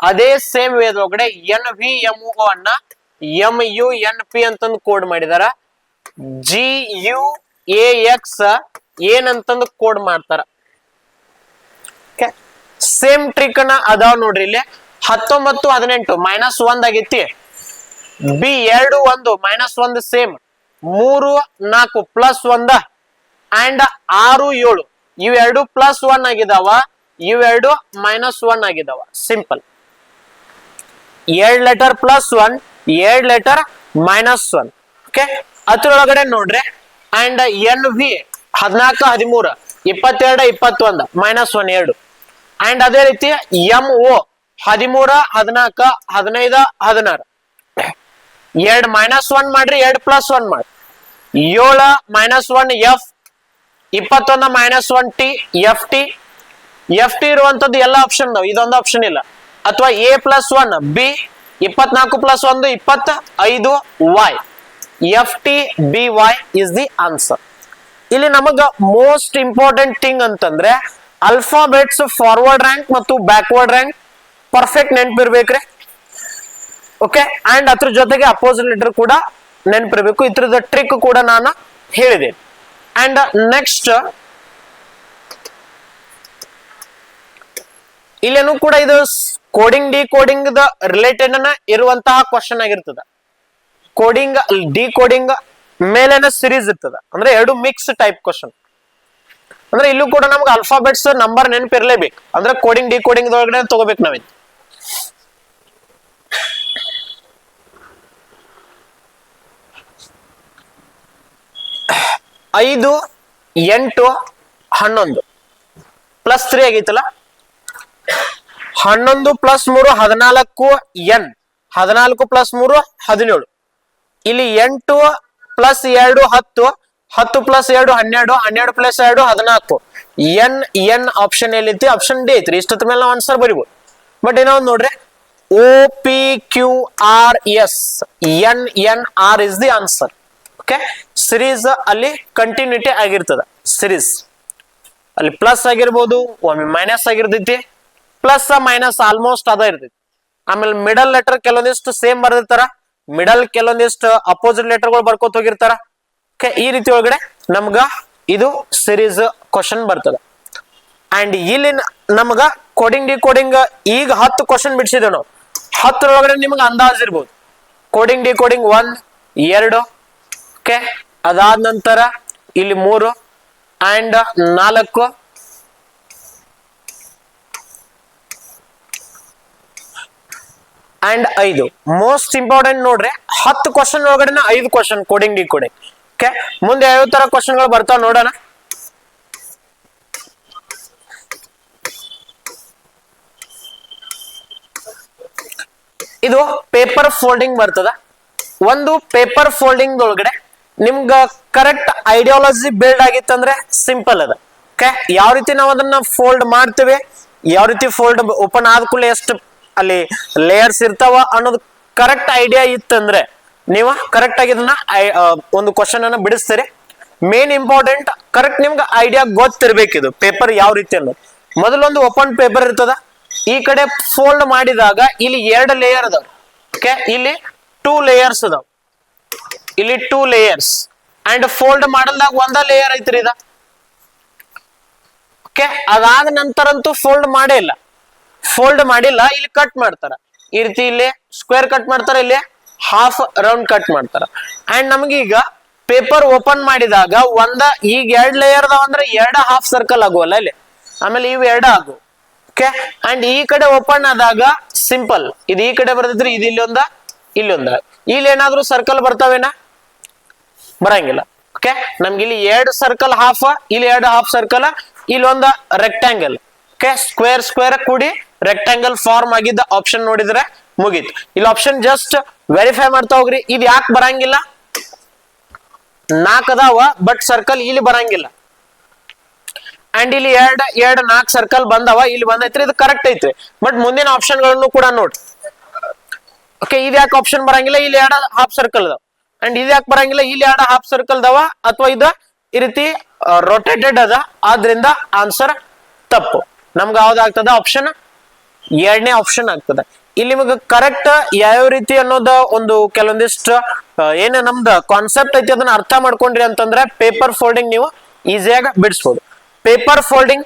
ಅದೇ ಸೇಮ್ ವೇದ ಒಳಗಡೆ NVMO ಅನ್ನ MUNP ಅಂತಂದು ಕೋಡ್ ಮಾಡಿದಾರ. GUAX ಏನಂತಂದು ಕೋಡ್ ಮಾಡ್ತಾರ. ಸೇಮ್ ಟ್ರಿಕ್ ಅನ್ನ ಅದಾವ ನೋಡ್ರಿ. ಇಲ್ಲಿ 19 18 -1 ಆಗೈತಿ. B 2 1 -1 same. 3 4 +1 ಅಂಡ್ 6 7 ಇವೆರಡು +1 ಆಗಿದಾವ, ಇವೆರಡು -1 ಆಗಿದಾವ. ಸಿಂಪಲ್. 2 letter +1 2 letter -1. ಓಕೆ, ಅದ್ರೊಳಗಡೆ ನೋಡ್ರಿ ಅಂಡ್ NV 14 13 22 21 -1 2. ಅಂಡ್ ಅದೇ ರೀತಿ MO 13 14 15 16 2 -1 ಮಾಡ್ರಿ, 2 +1 ಮಾಡ್ರಿ. 7 -1 F 21 -1 T FT ಇರುವಂತದ್ದು ಎಲ್ಲ ಆಪ್ಷನ್ ಇದಾವ, ಇದೊಂದು ಆಪ್ಷನ್ ಇಲ್ಲ. ಅಥವಾ A +1 B 24 +1 25 Y. FTBY is the answer. ಇಲ್ಲಿ ನಮಗ ಮೋಸ್ಟ್ ಇಂಪಾರ್ಟೆಂಟ್ ಥಿಂಗ್ ಅಂತಂದ್ರೆ ಅಲ್ಫಾಬೆಟ್ಸ್ ಫಾರ್ವರ್ಡ್ ರ್ಯಾಂಕ್ ಮತ್ತು ಬ್ಯಾಕ್ವರ್ಡ್ ರ್ಯಾಂಕ್ ಪರ್ಫೆಕ್ಟ್ ನೆನಪಿರ್ಬೇಕ್ರಿ. ಓಕೆ, ಅಂಡ್ ಅದ್ರ ಜೊತೆಗೆ ಅಪೋಸಿಟ್ ಲೆಟರ್ ಕೂಡ ನೆನಪಿರ್ಬೇಕು. ಇದ್ರದ ಟ್ರಿಕ್ ಕೂಡ ನಾನು ಹೇಳಿದೆ. ಅಂಡ್ ನೆಕ್ಸ್ಟ್ ಇಲ್ಲೇನು ಕೂಡ ಇದು coding D coding the related ಇರುವಂತಹ ಕ್ವಶನ್ ಆಗಿರ್ತದ. ಕೋಡಿಂಗ್ ಡಿ ಕೋಡಿಂಗ್ ಮೇಲೇನ ಸಿರೀಸ್ ಇರ್ತದ, ಅಂದ್ರೆ ಎರಡು ಮಿಕ್ಸ್ ಟೈಪ್ ಕ್ವಶನ್. ಅಂದ್ರೆ ಇಲ್ಲೂ ಕೂಡ ನಮ್ಗೆ ಅಲ್ಫಾಬೆಟ್ಸ್ ನಂಬರ್ ನೆನಪಿರ್ಲೇಬೇಕು. ಅಂದ್ರೆ ಕೋಡಿಂಗ್ ಡಿ ಕೋಡಿಂಗ್ ಒಳಗಡೆ ತಗೋಬೇಕು ನಾವಿನ್. 5 8 11 +3 ಆಗೈತಲ್ಲ. 11 + 3 14 N 14 + 3 17. ಇಲ್ಲಿ 8 + 2 10 10 + 2 12 12 + 2 14. N ಆಪ್ಷನ್ ಎಲ್ಲಿತಿ? ಆಪ್ಷನ್ ಡಿ ಐತ್ರಿ. ಇಷ್ಟೊತ್ತ ಮೇಲೆ ನಾವು ಆನ್ಸರ್ ಬರಿಬಹುದು. ಬಟ್ ಏನೋ ಒಂದು ನೋಡ್ರಿ, OPQRS NNR is the answer. Okay, series ಅಲ್ಲಿ ಕಂಟಿನ್ಯೂಟಿ ಆಗಿರ್ತದ. ಸಿರೀಸ್ ಅಲ್ಲಿ ಪ್ಲಸ್ ಆಗಿರ್ಬೋದು, ಒಮ್ಮೆ ಮೈನಸ್ ಆಗಿರ್ತೈತಿ, ಪ್ಲಸ್ ಮೈನಸ್ ಆಲ್ಮೋಸ್ಟ್ ಅದ ಇರ್ತೈತಿ. ಆಮೇಲೆ ಮಿಡಲ್ ಲೆಟರ್ ಕೆಲವೊಂದಿಷ್ಟು ಸೇಮ್ ಬರ್ದಿರ್ತಾರ, ಮಿಡಲ್ ಕೆಲವೊಂದಿಷ್ಟು ಅಪೋಸಿಟ್ ಲೆಟರ್ಗಳು ಬರ್ಕೋತ ಹೋಗಿರ್ತಾರ. ಓಕೆ, ಈ ರೀತಿ ಒಳಗಡೆ ನಮ್ಗ ಇದು ಸಿರೀಸ್ ಕ್ವಶನ್ ಬರ್ತದ. ಅಂಡ್ ಇಲ್ಲಿ ನಮ್ಗ ಕೋಡಿಂಗ್ ಡಿ ಕೋಡಿಂಗ್ ಈಗ 10 ಕ್ವಶನ್ ಬಿಡಿಸಿದೇವ್ ನಾವು. 10 ಒಳಗಡೆ ನಿಮ್ಗೆ ಅಂದಾಜ್ ಇರ್ಬೋದು. Coding D coding 1 2. ಓಕೆ, ಅದಾದ ನಂತರ ಇಲ್ಲಿ 3 ಅಂಡ್ 4. ಅಂಡ್ 5 ಮೋಸ್ಟ್ ಇಂಪಾರ್ಟೆಂಟ್ ನೋಡ್ರಿ 10 ಕ್ವಶನ್ ಒಳಗಡೆ 5 question coding D coding. Okay, ಮುಂದೆ ಯಾವ ತರ ಕ್ವಶನ್ ಗಳು ಬರ್ತಾವ ನೋಡೋಣ. ಇದು ಪೇಪರ್ ಫೋಲ್ಡಿಂಗ್ ಬರ್ತದ. ಒಂದು ಪೇಪರ್ ಫೋಲ್ಡಿಂಗ್ ಒಳಗಡೆ ನಿಮ್ಗ ಕರೆಕ್ಟ್ ಐಡಿಯಾಲಜಿ ಬಿಲ್ಡ್ ಆಗಿತ್ತಂದ್ರೆ ಸಿಂಪಲ್ ಅದ. ಓಕೆ, ಯಾವ ರೀತಿ ನಾವು ಅದನ್ನ ಫೋಲ್ಡ್ ಮಾಡ್ತೇವೆ, ಯಾವ ರೀತಿ ಫೋಲ್ಡ್ ಓಪನ್ ಆದ ಕೂಡಲೇ ಎಷ್ಟು ಅಲ್ಲಿ ಲೇಯರ್ಸ್ ಇರ್ತಾವ ಅನ್ನೋದು ಕರೆಕ್ಟ್ ಐಡಿಯಾ ಇತ್ತಂದ್ರೆ ನೀವು ಕರೆಕ್ಟ್ ಆಗಿ ಇದನ್ನ ಒಂದು ಕ್ವಶನ್ ಅನ್ನ ಬಿಡಿಸ್ತೀರಿ. ಮೇನ್ ಇಂಪಾರ್ಟೆಂಟ್ ಕರೆಕ್ಟ್ ನಿಮ್ಗೆ ಐಡಿಯಾ ಗೊತ್ತಿರ್ಬೇಕಿದು ಪೇಪರ್ ಯಾವ ರೀತಿ ಅನ್ನೋದು. ಮೊದಲೊಂದು ಓಪನ್ ಪೇಪರ್ ಇರ್ತದ, ಈ ಕಡೆ ಫೋಲ್ಡ್ ಮಾಡಿದಾಗ ಇಲ್ಲಿ 2 ಲೇಯರ್ ಅದಾವ. ಓಕೆ, ಇಲ್ಲಿ 2 ಲೇಯರ್ಸ್ ಅದಾವ, ಇಲ್ಲಿ 2 ಲೇಯರ್ಸ್ ಅಂಡ್ ಫೋಲ್ಡ್ ಮಾಡಲ್ದಾಗ ಒಂದ ಲೇಯರ್ ಐತ್ರಿ ಇದ. ಓಕೆ, ಅದಾದ ನಂತರ ಅಂತೂ ಫೋಲ್ಡ್ ಮಾಡೇ ಇಲ್ಲ, ಫೋಲ್ಡ್ ಮಾಡಿಲ್ಲ, ಇಲ್ಲಿ ಕಟ್ ಮಾಡ್ತಾರ ಈ ರೀತಿ, ಇಲ್ಲಿ ಸ್ಕ್ವೇರ್ ಕಟ್ ಮಾಡ್ತಾರ, ಇಲ್ಲಿ ಹಾಫ್ ರೌಂಡ್ ಕಟ್ ಮಾಡ್ತಾರ. ಅಂಡ್ ನಮ್ಗೆ ಈಗ ಪೇಪರ್ ಓಪನ್ ಮಾಡಿದಾಗ ಈಗ 2 ಲೇಯರ್ ಅದಾವ ಅಂದ್ರೆ 2 ಹಾಫ್ ಸರ್ಕಲ್ ಆಗುವಲ್ಲ ಇಲ್ಲಿ, ಆಮೇಲೆ ಇವು 2 ಆಗು. ಓಕೆ, ಅಂಡ್ ಈ ಕಡೆ ಓಪನ್ ಆದಾಗ ಸಿಂಪಲ್ ಇದು ಈ ಕಡೆ ಬರ್ತಿದ್ರೆ ಇದು ಇಲ್ಲೊಂದ ಇಲ್ಲೊಂದ, ಇಲ್ಲಿ ಏನಾದ್ರು ಸರ್ಕಲ್ ಬರ್ತಾವೇನ? ಬರಂಗಿಲ್ಲ. ಓಕೆ, ನಮ್ಗೆ ಇಲ್ಲಿ 2 ಸರ್ಕಲ್ ಹಾಫ್, ಇಲ್ಲಿ 2 ಹಾಫ್ ಸರ್ಕಲ್, ಇಲ್ಲೊಂದ ರೆಕ್ಟಾಂಗಲ್. ಓಕೆ, ಸ್ಕ್ವೇರ್ ಸ್ಕ್ವೇರ್ ಕೂಡಿ ರೆಕ್ಟಾಂಗಲ್ ಫಾರ್ಮ್ ಆಗಿದ್ದ ಆಪ್ಷನ್ ನೋಡಿದ್ರೆ ಮುಗೀತು. ಇಲ್ಲಿ ಆಪ್ಷನ್ ಜಸ್ಟ್ ವೆರಿಫೈ ಮಾಡ್ತಾ ಹೋಗ್ರಿ. ಇದು ಯಾಕೆ ಬರಂಗಿಲ್ಲ? 4 ಅದಾವ ಬಟ್ ಸರ್ಕಲ್ ಇಲ್ಲಿ ಬರಂಗಿಲ್ಲ. ಅಂಡ್ ಇಲ್ಲಿ 4 ಸರ್ಕಲ್ ಬಂದವ, ಇಲ್ಲಿ ಬಂದೈತ್ರಿ, ಇದು ಕರೆಕ್ಟ್ ಐತ್ರಿ. ಬಟ್ ಮುಂದಿನ ಆಪ್ಷನ್ ಗಳನ್ನು ಕೂಡ ನೋಡ್ರಿ. ಓಕೆ, ಇದು ಯಾಕೆ ಆಪ್ಷನ್ ಬರಂಗಿಲ್ಲ? ಇಲ್ಲಿ 2 ಹಾಫ್ ಸರ್ಕಲ್ ಅದಾವ. ಅಂಡ್ ಇದು ಯಾಕೆ ಬರಂಗಿಲ್ಲ? ಇಲ್ಲಿ 2 ಹಾಫ್ ಸರ್ಕಲ್ ಅದಾವ, ಅಥವಾ ಇದು ಈ ರೀತಿ ರೊಟೇಟೆಡ್ ಅದ, ಆದ್ರಿಂದ ಆನ್ಸರ್ ತಪ್ಪು. ನಮ್ಗೆ ಯಾವ್ದಾಗ್ತದ? ಆಪ್ಷನ್ 2ನೇ ಆಪ್ಷನ್ ಆಗ್ತದೆ. ಇಲ್ಲಿ ನಿಮಗೆ ಕರೆಕ್ಟ್ ಯಾವ ರೀತಿ ಅನ್ನೋದ ಒಂದು ಕೆಲವೊಂದಿಷ್ಟು ಏನ ನಮ್ದು ಕಾನ್ಸೆಪ್ಟ್ ಐತಿ ಅದನ್ನ ಅರ್ಥ ಮಾಡ್ಕೊಂಡ್ರಿ ಅಂತಂದ್ರೆ ಪೇಪರ್ ಫೋಲ್ಡಿಂಗ್ ನೀವು ಈಸಿಯಾಗಿ ಬಿಡಿಸ್ಬೋದು. ಪೇಪರ್ ಫೋಲ್ಡಿಂಗ್,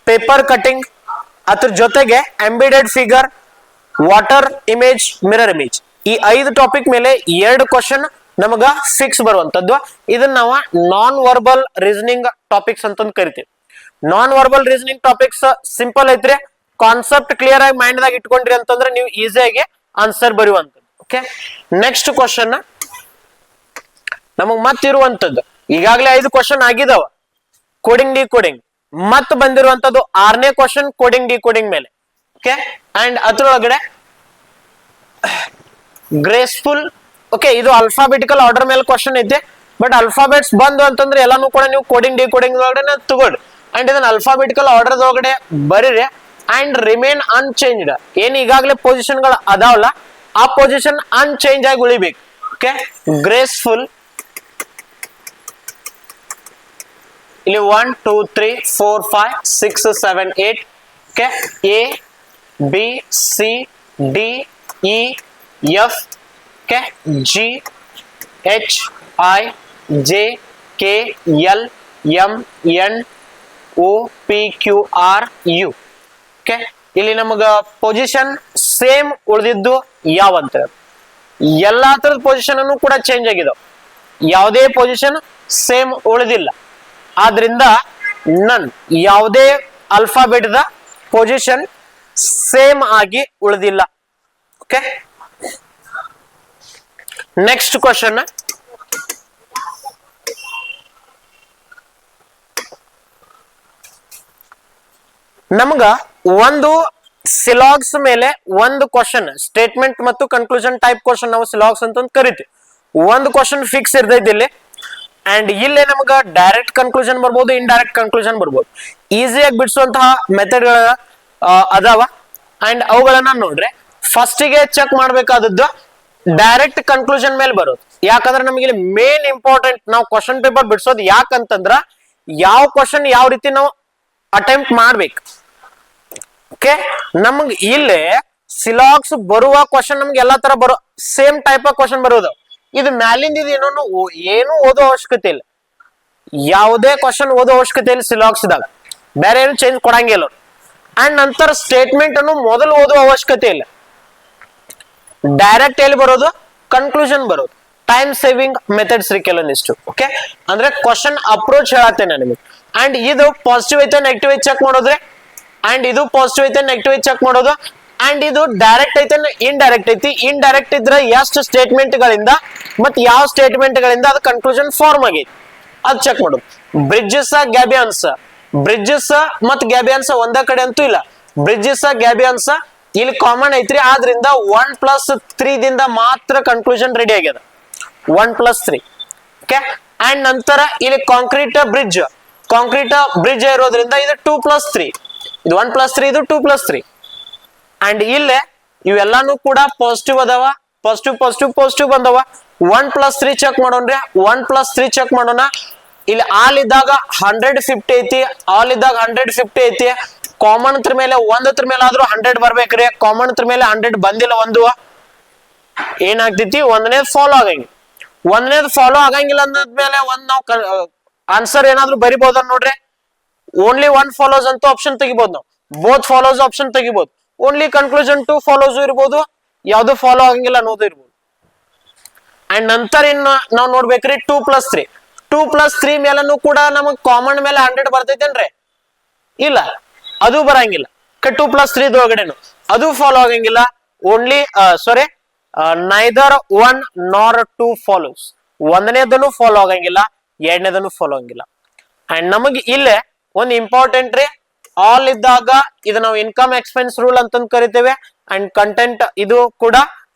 ಪೇಪರ್ ಕಟಿಂಗ್, ಅದ್ರ ಜೊತೆಗೆ embedded figure, water image, mirror image, ಈ 5 ಟಾಪಿಕ್ ಮೇಲೆ 2 ಕ್ವಶನ್ ನಮಗ ಫಿಕ್ಸ್ ಬರುವಂತದ್ದು. ಇದನ್ನ ನಾವು ನಾನ್ ವರ್ಬಲ್ ರೀಸನಿಂಗ್ ಟಾಪಿಕ್ಸ್ ಅಂತಂದು ಕರಿತೀವಿ. Non verbal reasoning topics simple ಐತ್ರಿ, ಕಾನ್ಸೆಪ್ಟ್ ಕ್ಲಿಯರ್ ಆಗಿ ಮೈಂಡ್ ದಾಗ ಇಟ್ಕೊಂಡ್ರಿ ಅಂತಂದ್ರೆ ನೀವು ಈಸಿಯಾಗಿ ಆನ್ಸರ್ ಬರುವಂತದ್ದು. ಓಕೆ, ನೆಕ್ಸ್ಟ್ ಕ್ವಶನ್ ನಮಗ್ ಮತ್ತಿರುವಂತದ್ದು, ಈಗಾಗಲೇ 5 ಕ್ವಶನ್ ಆಗಿದಾವ ಕೋಡಿಂಗ್ ಡಿ ಕೋಡಿಂಗ್, ಮತ್ ಬಂದಿರುವಂತದ್ದು 6ನೇ ಕ್ವಶನ್ ಕೋಡಿಂಗ್ ಡಿ ಕೋಡಿಂಗ್ ಮೇಲೆ. ಓಕೆ, ಅಂಡ್ ಅದ್ರೊಳಗಡೆ ಗ್ರೇಸ್ಫುಲ್. ಓಕೆ, ಇದು ಅಲ್ಫಾಬೆಟಿಕಲ್ ಆರ್ಡರ್ ಮೇಲೆ ಕ್ವಶನ್ ಐತೆ, ಬಟ್ ಅಲ್ಫಾಬೆಟ್ಸ್ ಬಂದು ಅಂತಂದ್ರೆ ಎಲ್ಲಾನು ಕೂಡ ನೀವು ಕೋಡಿಂಗ್ ಡಿ ಕೋಡಿಂಗ್ ಒಳಗಡೆ ತಗೊಳ್ರಿ. ಅಂಡ್ ಇದನ್ನ ಅಲ್ಫಾಬೆಟಿಕಲ್ ಆರ್ಡರ್ ಒಳಗಡೆ ಬರೀರಿ. ಅಂಡ್ ರಿಮೇನ್ ಅನ್ಚೇಂಜ್ಡ್, ಏನ್ ಈಗಾಗಲೇ ಪೊಸಿಷನ್ ಗಳು ಅದಾವಲ್ಲ ಆ ಪೊಸಿಷನ್ ಅನ್ಚೇಂಜ್ ಆಗಿ ಉಳಿಬೇಕು. ಓಕೆ, ಗ್ರೇಸ್ಫುಲ್ ಇಲ್ಲಿ 1 2 3 4 5 6 7 8. Okay, A B C D E F, okay, G H I J K L M N O P Q R U. Okay, ಇಲ್ಲಿ ನಮಗ ಪೊಸಿಷನ್ ಸೇಮ್ ಉಳಿದಿದ್ದು ಯಾವಂತ? ಎಲ್ಲಾ ತರದ ಪೊಸಿಷನ್ ಅನ್ನು ಕೂಡ ಚೇಂಜ್ ಆಗಿದಾವ, ಯಾವುದೇ ಪೊಸಿಷನ್ ಸೇಮ್ ಉಳಿದಿಲ್ಲ. ಆದ್ರಿಂದ ನನ್ ಯಾವುದೇ ಅಲ್ಫಾಬೆಟ್ ದ ಪೊಸಿಷನ್ ಸೇಮ್ ಆಗಿ ಉಳಿದಿಲ್ಲ. ಓಕೆ, ನೆಕ್ಸ್ಟ್ ಕ್ವಶನ್ ನಮ್ಗ ಒಂದು ಸಿಲಾಗ್ಸ್ ಮೇಲೆ ಒಂದು ಕ್ವಶನ್ ಸ್ಟೇಟ್ಮೆಂಟ್ ಮತ್ತು ಕನ್ಕ್ಲೂಷನ್ ಟೈಪ್ ಕ್ವಶನ್ ನಾವು ಸಿಲಾಗ್ಸ್ ಅಂತ ಕರಿತೀವಿ. ಒಂದು ಕ್ವಶನ್ ಫಿಕ್ಸ್ ಇರ್ತೈತಿ ಇಲ್ಲಿ. ಅಂಡ್ ಇಲ್ಲೇ ನಮಗ ಡೈರೆಕ್ಟ್ ಕನ್ಕ್ಲೂಷನ್ ಬರ್ಬೋದು, ಇಂಡೈರೆಕ್ಟ್ ಕನ್ಕ್ಲೂಷನ್ ಬರ್ಬೋದು. ಈಸಿಯಾಗಿ ಬಿಡಿಸುವಂತಹ ಮೆಥಡ್ ಅದಾವ. ಅಂಡ್ ಅವುಗಳನ್ನ ನೋಡ್ರಿ, ಫಸ್ಟಿಗೆ ಚೆಕ್ ಮಾಡ್ಬೇಕಾದದ್ದು ಡೈರೆಕ್ಟ್ ಕನ್ಕ್ಲೂಷನ್ ಮೇಲೆ ಬರೋದು. ಯಾಕಂದ್ರೆ ನಮಗೆ ಇಲ್ಲಿ ಮೇನ್ ಇಂಪಾರ್ಟೆಂಟ್ ನಾವು ಕ್ವಶನ್ ಪೇಪರ್ ಬಿಡಿಸೋದು ಯಾಕಂತಂದ್ರ ಯಾವ ಕ್ವಶನ್ ಯಾವ ರೀತಿ ನಾವು ಅಟೆಂಪ್ಟ್ ಮಾಡ್ಬೇಕು. ಓಕೆ, ನಮ್ಗೆ ಇಲ್ಲೇ ಸಿಲಾಕ್ಸ್ ಬರುವ ಕ್ವಶನ್ ನಮ್ಗೆ ಎಲ್ಲಾ ತರ ಬರೋ ಸೇಮ್ ಟೈಪ್ ಆಫ್ ಕ್ವಶನ್ ಬರೋದು. ಇದು ಮ್ಯಾಲಿಂದ ಇದು ಏನು ಓದೋ ಅವಶ್ಯಕತೆ ಇಲ್ಲ, ಯಾವುದೇ ಕ್ವಶನ್ ಓದೋ ಅವಶ್ಯಕತೆ ಇಲ್ಲ ಸಿಲಾಕ್ಸ್ ದಾಗ, ಬೇರೆ ಏನು ಚೇಂಜ್ ಕೊಡಂಗಿಲ್ಲ. ಅಂಡ್ ನಂತರ ಸ್ಟೇಟ್ಮೆಂಟ್ ಅನ್ನು ಮೊದಲು ಓದೋ ಅವಶ್ಯಕತೆ ಇಲ್ಲ, ಡೈರೆಕ್ಟ್ ಎಲ್ಲಿ ಬರೋದು? ಕನ್ಕ್ಲೂಷನ್ ಬರೋದು. ಟೈಮ್ ಸೇವಿಂಗ್ ಮೆಥಡ್ಸ್ ರೀ ಕೆಲವೊಂದಿಷ್ಟು. ಓಕೆ, ಅಂದ್ರೆ ಕ್ವಶನ್ ಅಪ್ರೋಚ್ ಹೇಳತ್ತೇನೆ ನಿಮಗೆ. ಅಂಡ್ ಇದು ಪಾಸಿಟಿವ್ ಐತೆ ನೆಗೆಟಿವ್ ಐತೆ ಚೆಕ್ ಮಾಡೋದ್ರೆ, ಅಂಡ್ ಇದು ಪಾಸಿಟಿವ್ ಐತೆ ನೆಗೆಟಿವ್ ಐತೆ ಚೆಕ್ ಮಾಡೋದು. ಅಂಡ್ ಇದು ಡೈರೆಕ್ಟ್ ಐತೆ ಇಂಡೈರೆಕ್ಟ್ ಐತಿ. ಇಂಡೈರೆಕ್ಟ್ ಇದ್ರೆ ಎಷ್ಟು ಸ್ಟೇಟ್ಮೆಂಟ್ ಗಳಿಂದ ಮತ್ ಯಾವ ಸ್ಟೇಟ್ಮೆಂಟ್ ಗಳಿಂದ ಅದು ಕನ್ಕ್ಲೂಷನ್ ಫಾರ್ಮ್ ಆಗೈತಿ ಅದ್ ಚೆಕ್ ಮಾಡೋದು. ಬ್ರಿಡ್ಜಸ್ ಗ್ಯಾಬಿಯನ್ಸ್, ಬ್ರಿಡ್ಜಸ್ ಮತ್ ಗ್ಯಾಬಿಯನ್ಸ್ ಒಂದ ಕಡೆ ಅಂತೂ ಇಲ್ಲ. ಬ್ರಿಡ್ಜಸ್ ಗ್ಯಾಬಿಯನ್ಸ್ ಇಲ್ಲಿ ಕಾಮನ್ ಐತ್ರಿ, ಆದ್ರಿಂದ 1+3 ದಿಂದ ಮಾತ್ರ ಕನ್ಕ್ಲೂಷನ್ ರೆಡಿ ಆಗ್ಯದ. 1+3 ಓಕೆ. ಅಂಡ್ ನಂತರ ಇಲ್ಲಿ ಕಾಂಕ್ರೀಟ್ ಬ್ರಿಡ್ಜ್ ಇರೋದ್ರಿಂದ ಇದು 2+3, ಇದು 1+3, ಇದು 2+3. ಅಂಡ್ ಇಲ್ಲೇ ಇವೆಲ್ಲಾನು ಕೂಡ ಪಾಸಿಟಿವ್ ಅದಾವ, ಪಾಸಿಟಿವ್ ಬಂದವ. 1+3 ಚೆಕ್ ಮಾಡೋಣ್ರಿ. 1+3 ಚೆಕ್ ಮಾಡೋಣ. ಇಲ್ಲಿ ಆಲ್ ಇದ್ದಾಗ 150 ಐತಿ, ಆಲ್ ಇದ್ದಾಗ 150 ಐತಿ. ಕಾಮನ್ ಮೇಲೆ ಒಂದತ್ರ ಮೇಲೆ ಆದ್ರೂ 100 ಬರ್ಬೇಕ್ರಿ. ಕಾಮನ್ ಮೇಲೆ 100 ಬಂದಿಲ್ಲ, ಒಂದು ಏನಾಗ್ತೈತಿ, ಒಂದನೇದು ಫಾಲೋ ಆಗಂಗಿಲ್ಲ ಅಂದ್ಮೇಲೆ ಒಂದ್ ನಾವು ಆನ್ಸರ್ ಏನಾದ್ರು ಬರಿಬಹುದ ನೋಡ್ರಿ. ಓನ್ಲಿ 1 ಫಾಲೋಸ್ ಅಂತ ಆಪ್ಷನ್ ತೆಗಿಬಹುದು ನಾವು, ಬೋತ್ ಫಾಲೋಸ್ ಆಪ್ಷನ್ ತೆಗಿಬಹುದು. ಓನ್ಲಿ ಕನ್ಕ್ಲೂಷನ್ 2 ಫಾಲೋಸ್ ಇರ್ಬೋದು, ಯಾವ್ದು ಫಾಲೋ ಆಗಂಗಿಲ್ಲ ಅನ್ನೋದು ಇರ್ಬೋದು. ಅಂಡ್ ನಂತರ ಇನ್ನು ನಾವು ನೋಡ್ಬೇಕ್ರಿ 2+3 ಮೇಲೂ ಕೂಡ ನಮಗ್ ಕಾಮನ್ ಮೇಲೆ 100 ಬರ್ತೈತೇನ್ರಿ? ಇಲ್ಲ, ಅದು ಬರಂಗಿಲ್ಲ. 2+3 ಒಳಗಡೆನು ಅದು ಫಾಲೋ ಆಗಂಗಿಲ್ಲ. Only neither 1 nor 2 follows. ಒಂದನೇದನ್ನು ಫಾಲೋ ಆಗಂಗಿಲ್ಲ, ಎರಡನೇದನ್ನು ಫಾಲೋ ಆಗಂಗಿಲ್ಲ. ಅಂಡ್ ನಮಗೆ ಇಲ್ಲೇ ಒಂದು ಇಂಪಾರ್ಟೆಂಟ್ ರೀ, ಆಲ್ ಇದ್ದಾಗ ಇದು ನಾವು ಇನ್ಕಮ್ ಎಕ್ಸ್ಪೆನ್ಸ್ ರೂಲ್ ಅಂತಂದು ಕರಿತೇವೆ. ಅಂಡ್ ಕಂಟೆಂಟ್ ಇದು ಕೂಡ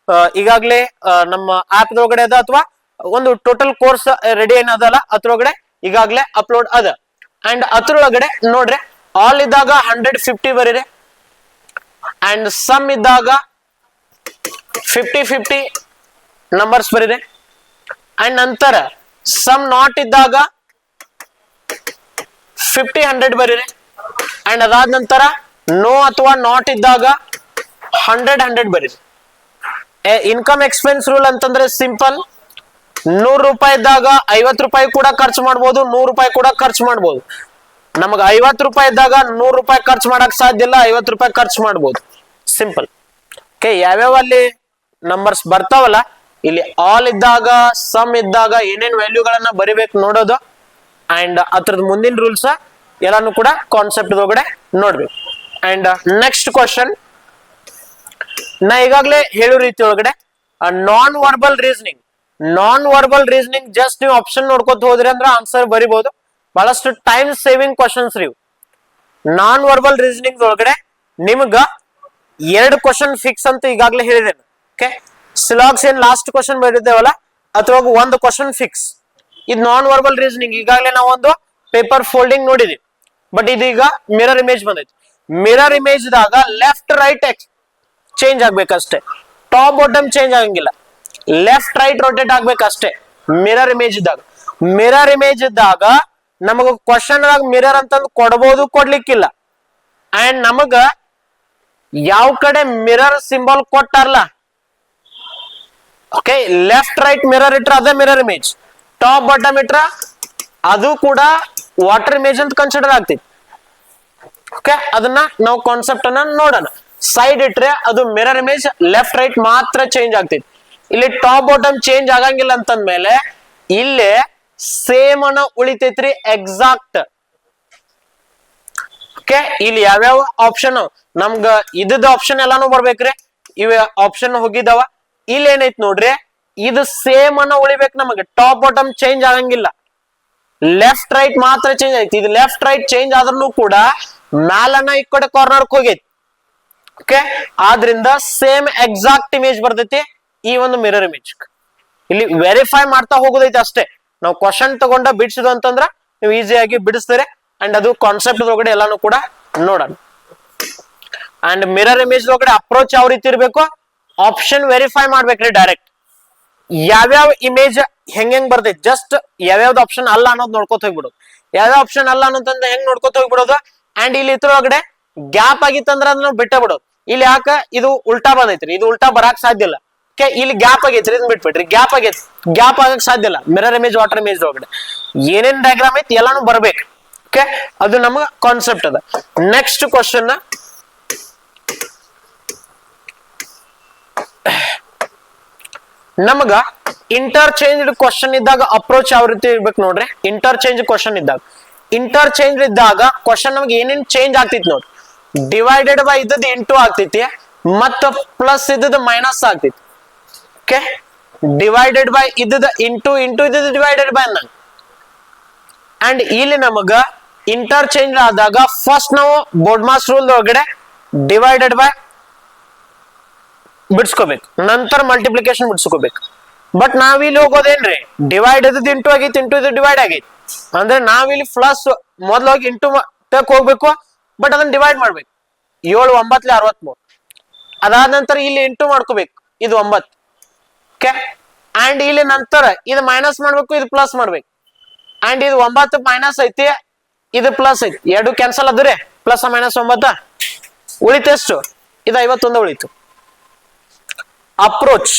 ಈಗಾಗಲೇ ನಮ್ಮ ಆಪ್ ಒಳಗಡೆ ಅದ, ಅಥವಾ ಒಂದು ಟೋಟಲ್ ಕೋರ್ಸ್ ರೆಡಿ ಏನದಲ್ಲ ಅದ್ರೊಳಗಡೆ ಈಗಾಗಲೇ ಅಪ್ಲೋಡ್ ಅದ. ಅಂಡ್ ಅದ್ರೊಳಗಡೆ ನೋಡ್ರಿ, ಆಲ್ ಇದ್ದಾಗ 150 ಬರೀರಿ. ಅಂಡ್ ಸಮ್ ಇದ್ದಾಗ 50 ನಂಬರ್ಸ್ ಬರೀರಿ. ಅಂಡ್ ನಂತರ ಸಮ್ ನಾಟ್ ಇದ್ದಾಗ 50 ಬರೀರಿ. ಅಂಡ್ ಅದಾದ ನಂತರ ನೋ ಅಥವಾ ನಾಟ್ ಇದ್ದಾಗ 100 ಬರೀರಿ. ಇನ್ಕಮ್ ಎಕ್ಸ್ಪೆನ್ಸ್ ರೂಲ್ ಅಂತಂದ್ರೆ ಸಿಂಪಲ್. 100 ರೂಪಾಯಿ ಇದ್ದಾಗ 50 ರೂಪಾಯಿ ಕೂಡ ಖರ್ಚು ಮಾಡ್ಬೋದು, 100 ರೂಪಾಯಿ ಕೂಡ ಖರ್ಚು ಮಾಡ್ಬೋದು. ನಮಗ 50 ರೂಪಾಯಿ ಇದ್ದಾಗ 100 ರೂಪಾಯಿ ಖರ್ಚು ಮಾಡಕ್ ಸಾಧ್ಯ ಇಲ್ಲ, 50 ರೂಪಾಯಿ ಖರ್ಚು ಮಾಡ್ಬೋದು. ಸಿಂಪಲ್. ಓಕೆ, ಯಾವ್ಯಾವ ಅಲ್ಲಿ ನಂಬರ್ಸ್ ಬರ್ತಾವಲ್ಲ, ಇಲ್ಲಿ ಆಲ್ ಇದ್ದಾಗ ಸಮ್ ಇದ್ದಾಗ ಏನೇನ್ ವ್ಯಾಲ್ಯೂಗಳನ್ನ ಬರಿಬೇಕು ನೋಡೋದು. ಅಂಡ್ ಅದ್ರದ್ ಮುಂದಿನ ರೂಲ್ಸ್ ಎಲ್ಲಾನು ಕೂಡ ಕಾನ್ಸೆಪ್ಟ್ ಒಳಗಡೆ ನೋಡ್ಬೇಕು. ಅಂಡ್ ನೆಕ್ಸ್ಟ್ ಕ್ವಶನ್ ನಾ ಈಗಾಗಲೇ ಹೇಳೋ ರೀತಿ ಒಳಗಡೆ ನಾನ್ ವರ್ಬಲ್ ರೀಸನಿಂಗ್ ಜಸ್ಟ್ ನೀವು ಆಪ್ಷನ್ ನೋಡ್ಕೊತ ಹೋದ್ರಿ ಅಂದ್ರೆ ಆನ್ಸರ್ ಬರಿಬಹುದು. ಬಹಳಷ್ಟು ಟೈಮ್ ಸೇವಿಂಗ್ ಕ್ವಶನ್ಸ್ ರೀ. ನಾನ್ ವರ್ಬಲ್ ರೀಸನಿಂಗ್ ಒಳಗಡೆ ನಿಮ್ಗ 2 ಕ್ವಶನ್ ಫಿಕ್ಸ್ ಅಂತ ಈಗಾಗಲೇ ಹೇಳಿದ್ದೇನೆ. ಓಕೆ, ಸಿಲಾಕ್ಸ್ ಏನ್ ಲಾಸ್ಟ್ ಕ್ವಶನ್ ಬರೀತೇವಲ್ಲ ಅದ್ರೊಳಗ 1 ಕ್ವಶನ್ ಫಿಕ್ಸ್. ಇದು ನಾನ್ ವರ್ಬಲ್ ರೀಸನಿಂಗ್ ಈಗಾಗಲೇ ನಾವು ಒಂದು ಪೇಪರ್ ಫೋಲ್ಡಿಂಗ್ ನೋಡಿದ್ವಿ. ಬಟ್ ಇದೀಗ ಮಿರರ್ ಇಮೇಜ್ ಬಂದೈತಿ. ಮಿರರ್ ಇಮೇಜ್ ದಾಗ ಲೆಫ್ಟ್ ರೈಟ್ ಚೇಂಜ್ ಆಗ್ಬೇಕಷ್ಟೇ, ಟಾಪ್ ಬಾಟಮ್ ಚೇಂಜ್ ಆಗಂಗಿಲ್ಲ. ಲೆಫ್ಟ್ ರೈಟ್ ರೊಟೇಟ್ ಆಗ್ಬೇಕಷ್ಟೇ ಮಿರರ್ ಇಮೇಜ್ ಇದ್ದಾಗ ನಮಗ ಕ್ವಶನ್ ಮಿರರ್ ಅಂತಂದು ಕೊಡಬಹುದು, ಕೊಡ್ಲಿಕ್ಕಿಲ್ಲ. ಅಂಡ್ ನಮಗ ಯಾವ ಕಡೆ ಮಿರರ್ ಸಿಂಬಲ್ ಕೊಟ್ಟಾರಲ್ಲ, ಓಕೆ, ಲೆಫ್ಟ್ ರೈಟ್ ಮಿರರ್ ಇಟ್ರ ಅದೇ ಮಿರರ್ ಇಮೇಜ್, ಟಾಪ್ ಬಾಟಮ್ ಇಟ್ರ ಅದು ಕೂಡ ವಾಟರ್ ಇಮೇಜ್ ಅಂತ ಕನ್ಸಿಡರ್ ಆಗ್ತೈತಿ. ಓಕೆ, ಅದನ್ನ ನಾವು ಕಾನ್ಸೆಪ್ಟ್ ಅನ್ನ ನೋಡೋಣ. ಸೈಡ್ ಇಟ್ರೆ ಅದು ಮಿರರ್ ಇಮೇಜ್, ಲೆಫ್ಟ್ ರೈಟ್ ಮಾತ್ರ ಚೇಂಜ್ ಆಗ್ತೈತಿ. ಇಲ್ಲಿ ಟಾಪ್ ಬಾಟಮ್ ಚೇಂಜ್ ಆಗಂಗಿಲ್ಲ ಅಂತಂದ್ಮೇಲೆ ಇಲ್ಲೇ ಸೇಮ್ ಅನ್ನ ಉಳಿತೈತ್ರಿ, ಎಕ್ಸಾಕ್ಟ್. ಓಕೆ, ಇಲ್ಲಿ ಯಾವ್ಯಾವ ಆಪ್ಷನ್ ನಮ್ಗ ಇದ್ದ ಆಪ್ಷನ್ ಎಲ್ಲಾನು ಬರ್ಬೇಕ್ರಿ. ಇವ ಆಪ್ಷನ್ ಹೋಗಿದಾವ. ಇಲ್ಲಿ ಏನೈತಿ ನೋಡ್ರಿ, ಇದು ಸೇಮ್ ಅನ್ನ ಉಳಿಬೇಕು ನಮಗೆ, ಟಾಪ್ ಬಾಟಮ್ ಚೇಂಜ್ ಆಗಂಗಿಲ್ಲ. ಲೆಫ್ಟ್ ರೈಟ್ ಮಾತ್ರ ಚೇಂಜ್ ಐತಿ. ಇದು ಲೆಫ್ಟ್ ರೈಟ್ ಚೇಂಜ್ ಆದ್ರೂ ಕೂಡ ಮ್ಯಾಲನ್ನ ಈ ಕಡೆ ಕಾರ್ನರ್ ಹೋಗೈತಿ. ಓಕೆ, ಆದ್ರಿಂದ ಸೇಮ್ ಎಕ್ಸಾಕ್ಟ್ ಇಮೇಜ್ ಬರ್ತೈತಿ ಈ ಒಂದು ಮಿರರ್ ಇಮೇಜ್. ಇಲ್ಲಿ ವೆರಿಫೈ ಮಾಡ್ತಾ ಹೋಗೋದೈತಿ ಅಷ್ಟೇ. ನಾವು ಕ್ವಶನ್ ತಗೊಂಡ ಬಿಡಿಸಿದ ಅಂತಂದ್ರ ನೀವು ಈಸಿಯಾಗಿ ಬಿಡಿಸ್ತಾರೆ. ಅಂಡ್ ಅದು ಕಾನ್ಸೆಪ್ಟ್ ಒಳಗಡೆ ಎಲ್ಲಾನು ಕೂಡ ನೋಡೋಣ. ಅಂಡ್ ಮಿರರ್ ಇಮೇಜ್ ಒಳಗಡೆ ಅಪ್ರೋಚ್ ಯಾವ ರೀತಿ ಇರ್ಬೇಕು, ಆಪ್ಷನ್ ವೆರಿಫೈ ಮಾಡ್ಬೇಕ್ರಿ ಡೈರೆಕ್ಟ್. ಯಾವ್ಯಾವ ಇಮೇಜ್ ಹೆಂಗ್ ಬರ್ತೈತಿ, ಜಸ್ಟ್ ಯಾವ್ಯಾವ್ದು ಆಪ್ಷನ್ ಅಲ್ಲ ಅನ್ನೋದು ನೋಡ್ಕೊತ ಹೋಗ್ಬಿಡೋದು. ಯಾವ್ಯಾವ ಆಪ್ಷನ್ ಅಲ್ಲ ಅನ್ನೋದಂದ್ರೆ ಹೆಂಗ್ ನೋಡ್ಕೊತ ಹೋಗ್ಬಿಡೋದು. ಅಂಡ್ ಇಲ್ಲಿ ಇದ್ರೊಳಗಡೆ ಗ್ಯಾಪ್ ಆಗಿತ್ತಂದ್ರ ಅದನ್ನ ಬಿಟ್ಟ ಬಿಡೋದು. ಇಲ್ಲಿ ಯಾಕ ಇದು ಉಲ್ಟಾ ಬಂದೈತ್ರಿ, ಇದು ಉಲ್ಟಾ ಬರಾಕ್ ಸಾಧ್ಯ ಇಲ್ಲ. ಓಕೆ, ಇಲ್ಲಿ ಗ್ಯಾಪ್ ಆಗೈತ್ರಿ, ಇದನ್ನ ಬಿಟ್ಬಿಟ್ರಿ. ಗ್ಯಾಪ್ ಆಗಕ್ ಸಾಧ್ಯ ಇಲ್ಲ ಮಿರರ್ ಇಮೇಜ್ ವಾಟರ್ ಇಮೇಜ್ ಒಳಗಡೆ. ಏನೇನ್ ಡಯಾಗ್ರಾಮ್ ಐತಿ ಎಲ್ಲಾನು ಬರ್ಬೇಕು. ಓಕೆ, ಅದು ನಮ್ಮ ಕಾನ್ಸೆಪ್ಟ್ ಅದ. ನೆಕ್ಸ್ಟ್ ಕ್ವಶನ್ ನಮಗ ಇಂಟರ್ಚೇಂಜ್ ಕ್ವಶನ್ ಇದ್ದಾಗ ಅಪ್ರೋಚ್ ಯಾವ ರೀತಿ ಇರ್ಬೇಕು ನೋಡ್ರಿ. ಇಂಟರ್ಚೇಂಜ್ ಕ್ವಶನ್ ಇದ್ದಾಗ ಕ್ವಶನ್ ನಮ್ಗೆ ಏನೇನ್ ಚೇಂಜ್ ಆಗ್ತೈತಿ ನೋಡ್ರಿ. ಡಿವೈಡೆಡ್ ಬೈ ಇದ್ದದ್ದು ಇಂಟು ಆಗ್ತೈತಿ, ಮತ್ತ ಪ್ಲಸ್ ಇದ್ದದ ಮೈನಸ್ ಆಗ್ತೈತಿ. ಓಕೆ, ಡಿವೈಡೆಡ್ ಬೈ ಇದ್ದದ ಇಂಟು ಇದ್ದದ ಡಿವೈಡೆಡ್ ಬೈ ನಂಗೆ. ಅಂಡ್ ಇಲ್ಲಿ ನಮಗ ಇಂಟರ್ಚೇಂಜ್ ಆದಾಗ ಫಸ್ಟ್ ನಾವು ಬೋರ್ಡ್ ಮಾಸ್ ರೂಲ್ ಒಳಗಡೆ ಡಿವೈಡೆಡ್ ಬೈ ಬಿಡ್ಸ್ಕೋಬೇಕು, ನಂತರ ಮಲ್ಟಿಪ್ಲಿಕೇಶನ್ ಬಿಡ್ಸ್ಕೋಬೇಕು. ಬಟ್ ನಾವಿಲ್ಲಿ ಹೋಗೋದೇನ್ರಿ, ಡಿವೈಡ್ ಇದ್ದು ಇಂಟು ಆಗೈತಿ, ಇಂಟು ಇದು ಡಿವೈಡ್ ಆಗೈತಿ. ಅಂದ್ರೆ ನಾವಿಲ್ಲಿ ಪ್ಲಸ್ ಮೊದ್ಲು ಹೋಗಿ ಇಂಟು ತಕ್ ಹೋಗ್ಬೇಕು, ಬಟ್ ಅದನ್ನ ಡಿವೈಡ್ ಮಾಡ್ಬೇಕು. 7 9 63. ಅದಾದ ನಂತರ ಇಲ್ಲಿ ಇಂಟು ಮಾಡ್ಕೋಬೇಕು, ಇದು 9. ಓಕೆ, ಅಂಡ್ ಇಲ್ಲಿ ನಂತರ ಇದು ಮೈನಸ್ ಮಾಡ್ಬೇಕು, ಇದು ಪ್ಲಸ್ ಮಾಡ್ಬೇಕು. ಅಂಡ್ ಇದು 9 ಮೈನಸ್ ಐತಿ, ಇದು ಪ್ಲಸ್ ಐತಿ, ಎರಡು ಕ್ಯಾನ್ಸಲ್ ಅದ್ರಿ, ಪ್ಲಸ್ ಮೈನಸ್ 9 ಉಳಿತು. ಎಷ್ಟು? ಇದು 51 ಉಳಿತು. ಅಪ್ರೋಚ್,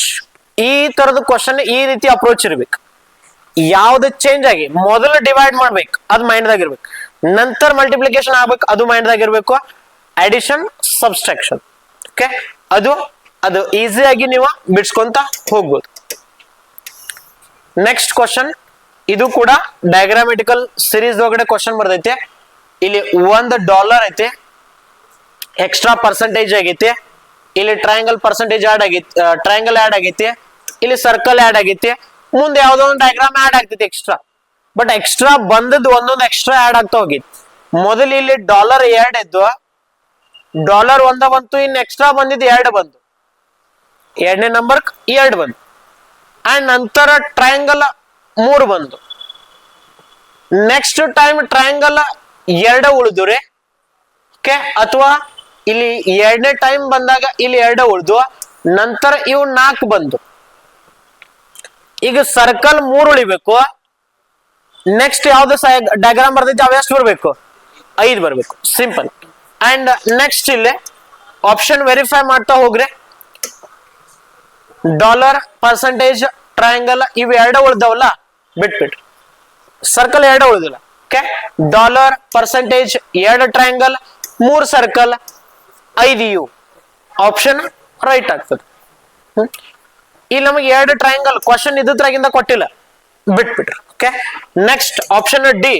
ಈ ತರದ ಕ್ವಶನ್ ಈ ರೀತಿ ಅಪ್ರೋಚ್ ಇರ್ಬೇಕು. ಯಾವ್ದು ಚೇಂಜ್ ಆಗಿ ಮೊದಲು ಡಿವೈಡ್ ಮಾಡ್ಬೇಕು, ಅದು ಮೈಂಡ್ ದಾಗ ಇರ್ಬೇಕು. ನಂತರ ಮಲ್ಟಿಪ್ಲಿಕೇಶನ್ ಆಗ್ಬೇಕು, ಅದು ಮೈಂಡ್ ದಾಗ ಇರ್ಬೇಕು. Addition, subtraction. ಓಕೆ, ಅದು ಈಸಿಯಾಗಿ ನೀವು ಬಿಡ್ಸ್ಕೊಂತ ಹೋಗ್ಬೋದು. ನೆಕ್ಸ್ಟ್ ಕ್ವಶನ್, ಇದು ಕೂಡ ಡಯಾಗ್ರಾಮೆಟಿಕಲ್ ಸಿರೀಸ್ ಒಳಗಡೆ ಕ್ವಶನ್ ಬರ್ದೈತೆ. ಇಲ್ಲಿ $1 ಐತೆ, ಎಕ್ಸ್ಟ್ರಾ ಪರ್ಸೆಂಟೇಜ್ ಆಗೈತಿ. ಇಲ್ಲಿ ಟ್ರಯಾಂಗಲ್ ಪರ್ಸೆಂಟೇಜ್ ಆಡ್ ಆಗೈತಿ, ಟ್ರಯಾಂಗಲ್ ಆಡ್ ಆಗೈತಿ. ಇಲ್ಲಿ ಸರ್ಕಲ್ ಆಡ್ ಆಗೈತಿ. ಮುಂದೆ ಯಾವ್ದೋ ಒಂದು ಡಯಾಗ್ರಾಮ್ ಆಡ್ ಆಗ್ತೈತಿ ಎಕ್ಸ್ಟ್ರಾ. ಬಟ್ ಎಕ್ಸ್ಟ್ರಾ ಬಂದದ್ದು ಒಂದೊಂದು ಎಕ್ಸ್ಟ್ರಾ ಆಡ್ ಆಗ್ತಾ ಹೋಗಿತ್ತು. ಮೊದಲು ಇಲ್ಲಿ $2 ಇದ್ದು, $1 ಬಂತು, ಇನ್ನು ಎಕ್ಸ್ಟ್ರಾ ಬಂದಿದ್ದು 2 ಬಂತು, ಎರಡನೇ ನಂಬರ್ 2 ಬಂತು. ಅಂಡ್ ನಂತರ ಟ್ರಯಾಂಗಲ್ 3 ಬಂತು. ನೆಕ್ಸ್ಟ್ ಟೈಮ್ ಟ್ರಯಾಂಗಲ್ 2 ಉಳಿದು. ಓಕೆ, ಅಥವಾ ಇಲ್ಲಿ ಎರಡನೇ ಟೈಮ್ ಬಂದಾಗ ಇಲ್ಲಿ 2 ಉಳಿದು, ನಂತರ ಇವು 4 ಬಂದು. ಈಗ ಸರ್ಕಲ್ 3 ಉಳಿಬೇಕು. ನೆಕ್ಸ್ಟ್ ಯಾವ್ದು ಡಯಾಗ್ರಾಮ್ ಬರ್ತೈತಿ ಅವ ಎಷ್ಟು ಬರ್ಬೇಕು? 5 ಬರ್ಬೇಕು. ಸಿಂಪಲ್. ಅಂಡ್ ನೆಕ್ಸ್ಟ್ ಇಲ್ಲಿ ಆಪ್ಷನ್ ವೆರಿಫೈ ಮಾಡ್ತಾ ಹೋಗ್ರಿ. $, ಪರ್ಸೆಂಟೇಜ್, ಟ್ರಯಾಂಗಲ್ ಇವು 2 ಉಳ್ದವಲ್ಲ, ಬಿಟ್ಬಿಟ್ರಿ. ಸರ್ಕಲ್ 2 ಉಳಿದಿಲ್ಲ. ಓಕೆ, $, ಪರ್ಸೆಂಟೇಜ್, 2 ಟ್ರಯಾಂಗಲ್, 3 ಸರ್ಕಲ್, 5 ಇವು. ಆಪ್ಷನ್ ರೈಟ್ ಆಗ್ತದೆ. ಇಲ್ಲಿ ನಮಗೆ 2 ಟ್ರಯಾಂಗಲ್ ಕ್ವಶನ್ ಇದ್ರಾಗಿಂದ ಕೊಟ್ಟಿಲ್ಲ, ಬಿಟ್ಬಿಟ್ರಿ. Okay, next option D,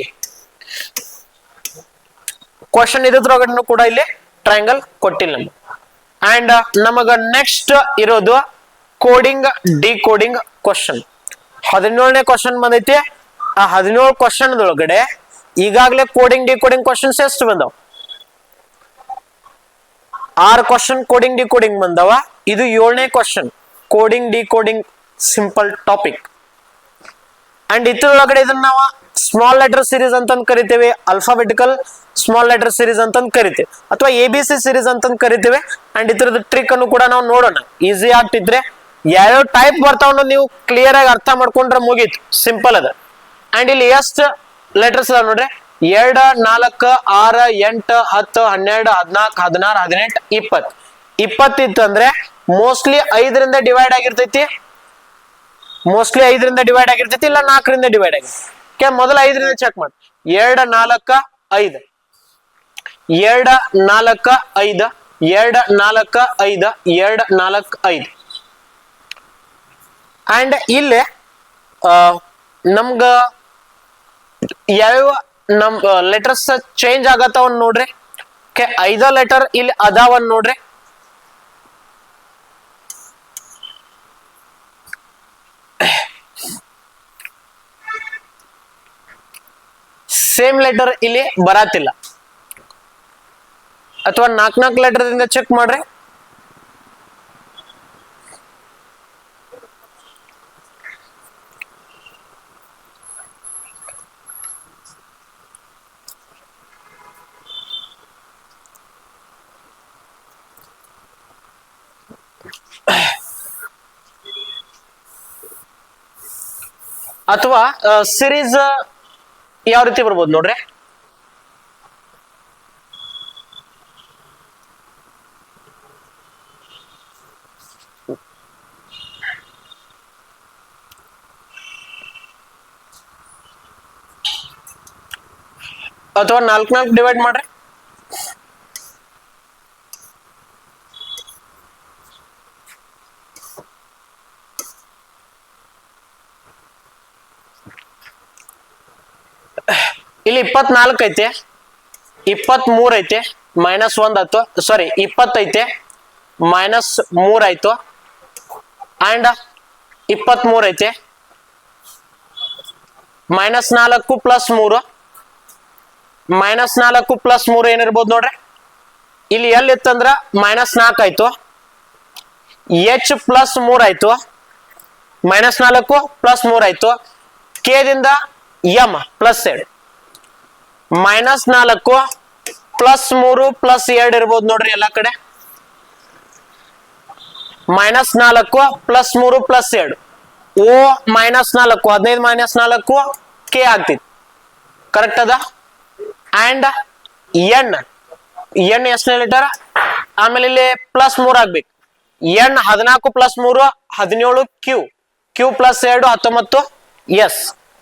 question ಇದ್ರೊಳಗಡೆ ಕೂಡ ಇಲ್ಲಿ ಟ್ರಯಾಂಗಲ್ ಕೊಟ್ಟಿಲ್ಲ ನಮಗೆ. ಅಂಡ್ ನಮಗ ನೆಕ್ಸ್ಟ್ ಇರೋದು ಕೋಡಿಂಗ್ ಡಿಕೋಡಿಂಗ್ ಕ್ವಶನ್. 17ನೇ ಕ್ವಶನ್ ಬಂದೈತಿ. ಆ 17 ಕ್ವಶನ್ ಒಳಗಡೆ ಈಗಾಗಲೇ ಕೋಡಿಂಗ್ ಡಿಕೋಡಿಂಗ್ ಕ್ವಶನ್ಸ್ ಎಷ್ಟು ಬಂದವ? 6 ಕ್ವಶನ್ ಕೋಡಿಂಗ್ ಡಿಕೋಡಿಂಗ್ ಬಂದವ. ಇದು 7ನೇ question, coding decoding simple topic. And ಇದ್ರೊಳಗಡೆ ಇದನ್ನ ನಾವು ಸ್ಮಾಲ್ ಲೆಟರ್ ಸೀರೀಸ್ ಅಂತ ಕರಿತೇವೆ, ಅಲ್ಫಾಬೆಟಿಕಲ್ ಸ್ಮಾಲ್ ಲೆಟರ್ ಸೀರೀಸ್ ಅಂತ ಕರಿತೇವೆ, ಅಥವಾ ABC ಸೀರೀಸ್ ಅಂತ ಕರಿತೇವೆ. ಅಂಡ್ ಇದ್ರದ ಟ್ರಿಕ್ ಅನ್ನು ಕೂಡ ನಾವು ನೋಡೋಣ. ಈಸಿ ಆಗ್ತಿದ್ರೆ ಯಾವ್ಯಾವ ಟೈಪ್ ಬರ್ತಾವ ನೀವು ಕ್ಲಿಯರ್ ಆಗಿ ಅರ್ಥ ಮಾಡ್ಕೊಂಡ್ರೆ ಮುಗೀತು, ಸಿಂಪಲ್ ಅದ. ಅಂಡ್ ಇಲ್ಲಿ ಎಷ್ಟು ಲೆಟರ್ಸ್ ಅದಾವ ನೋಡ್ರಿ, 2 4 6 8 10 12 14 16 17 18 20 ಇತ್ತಂದ್ರೆ ಮೋಸ್ಟ್ಲಿ 5ರಿಂದ ಡಿವೈಡ್ ಆಗಿರ್ತೈತಿ. ಇಲ್ಲ 4ರಿಂದ ಡಿವೈಡ್ ಆಗಿರ್ತೈತಿ. ಮೊದಲ 5ರಿಂದ ಚೆಕ್ ಮಾಡಿ. 2 4 5, 2 4 5, 2 4 5, 2 4 5. ಅಂಡ್ ಇಲ್ಲಿ ನಮ್ಗ ಯಾವ ನಮ್ ಲೆಟರ್ಸ್ ಚೇಂಜ್ ಆಗತ್ತವ ನೋಡ್ರಿ. ಓಕೆ, 5 ಲೆಟರ್ ಇಲ್ಲಿ ಅದಾವನ್ ನೋಡ್ರಿ. ಸೇಮ್ ಲೆಟರ್ ಇಲ್ಲಿ ಬರತ್ತಿಲ್ಲ, ಅಥವಾ 4 ಲೆಟರ್ ದಿಂದ ಚೆಕ್ ಮಾಡ್ರಿ. ಅಥವಾ ಸಿರೀಸ್ ಯಾವ ರೀತಿ ಬರ್ಬೋದು ನೋಡ್ರಿ. ಅಥವಾ 4 ಡಿವೈಡ್ ಮಾಡ್ರಿ. ಇಲ್ಲಿ 24 ಐತೆ, 23 ಐತೆ, -1 ಆಯ್ತು. ಸಾರಿ 20 ಐತೆ, -3 ಆಯ್ತು ಅಂಡ್ 23 ಐತೆ -4 + 3 -4 + 3 ಏನಿರ್ಬೋದು ನೋಡ್ರಿ ಇಲ್ಲಿ ಎಲ್ಲಿ ಇತ್ತಂದ್ರ -4 ಆಯ್ತು h + 3 ಆಯ್ತು -4 + 3 ಆಯ್ತು k ದಿಂದ m +2 -4 +3 +2 ಇರ್ಬೋದು ನೋಡ್ರಿ ಎಲ್ಲಾ ಕಡೆ -4 +3 +2 o -4 15 - 4 k ಆಗ್ತಿತ್ತು ಕರೆಕ್ಟ್ ಅದ ಅಂಡ್ n ಎಷ್ಟನೇ ಲೀಟರ್ ಆಮೇಲೆ ಇಲ್ಲಿ +3 ಆಗ್ಬೇಕು n 14 + 3 17 q +2 19 s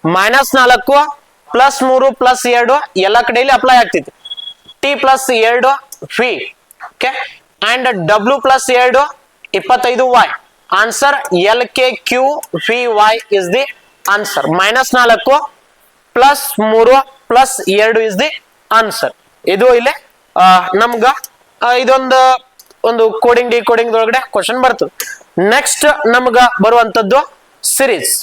-4 +3 +2 ಎಲ್ಲ ಕಡೆಯಲ್ಲಿ ಅಪ್ಲೈ ಆಗ್ತಿತ್ತು t +2 v okay and w +2 25 y answer LKQVY is the answer -4 +3 +2 is the answer ಇದು ಇಲ್ಲಿ ನಮ್ಗ ಇದೊಂದು ಕೋಡಿಂಗ್ ಡಿಕೋಡಿಂಗ್ ಒಳಗಡೆ ಕ್ವಶನ್ ಬರ್ತದೆ ನೆಕ್ಸ್ಟ್ ನಮ್ಗ ಬರುವಂತದ್ದು ಸಿರೀಸ್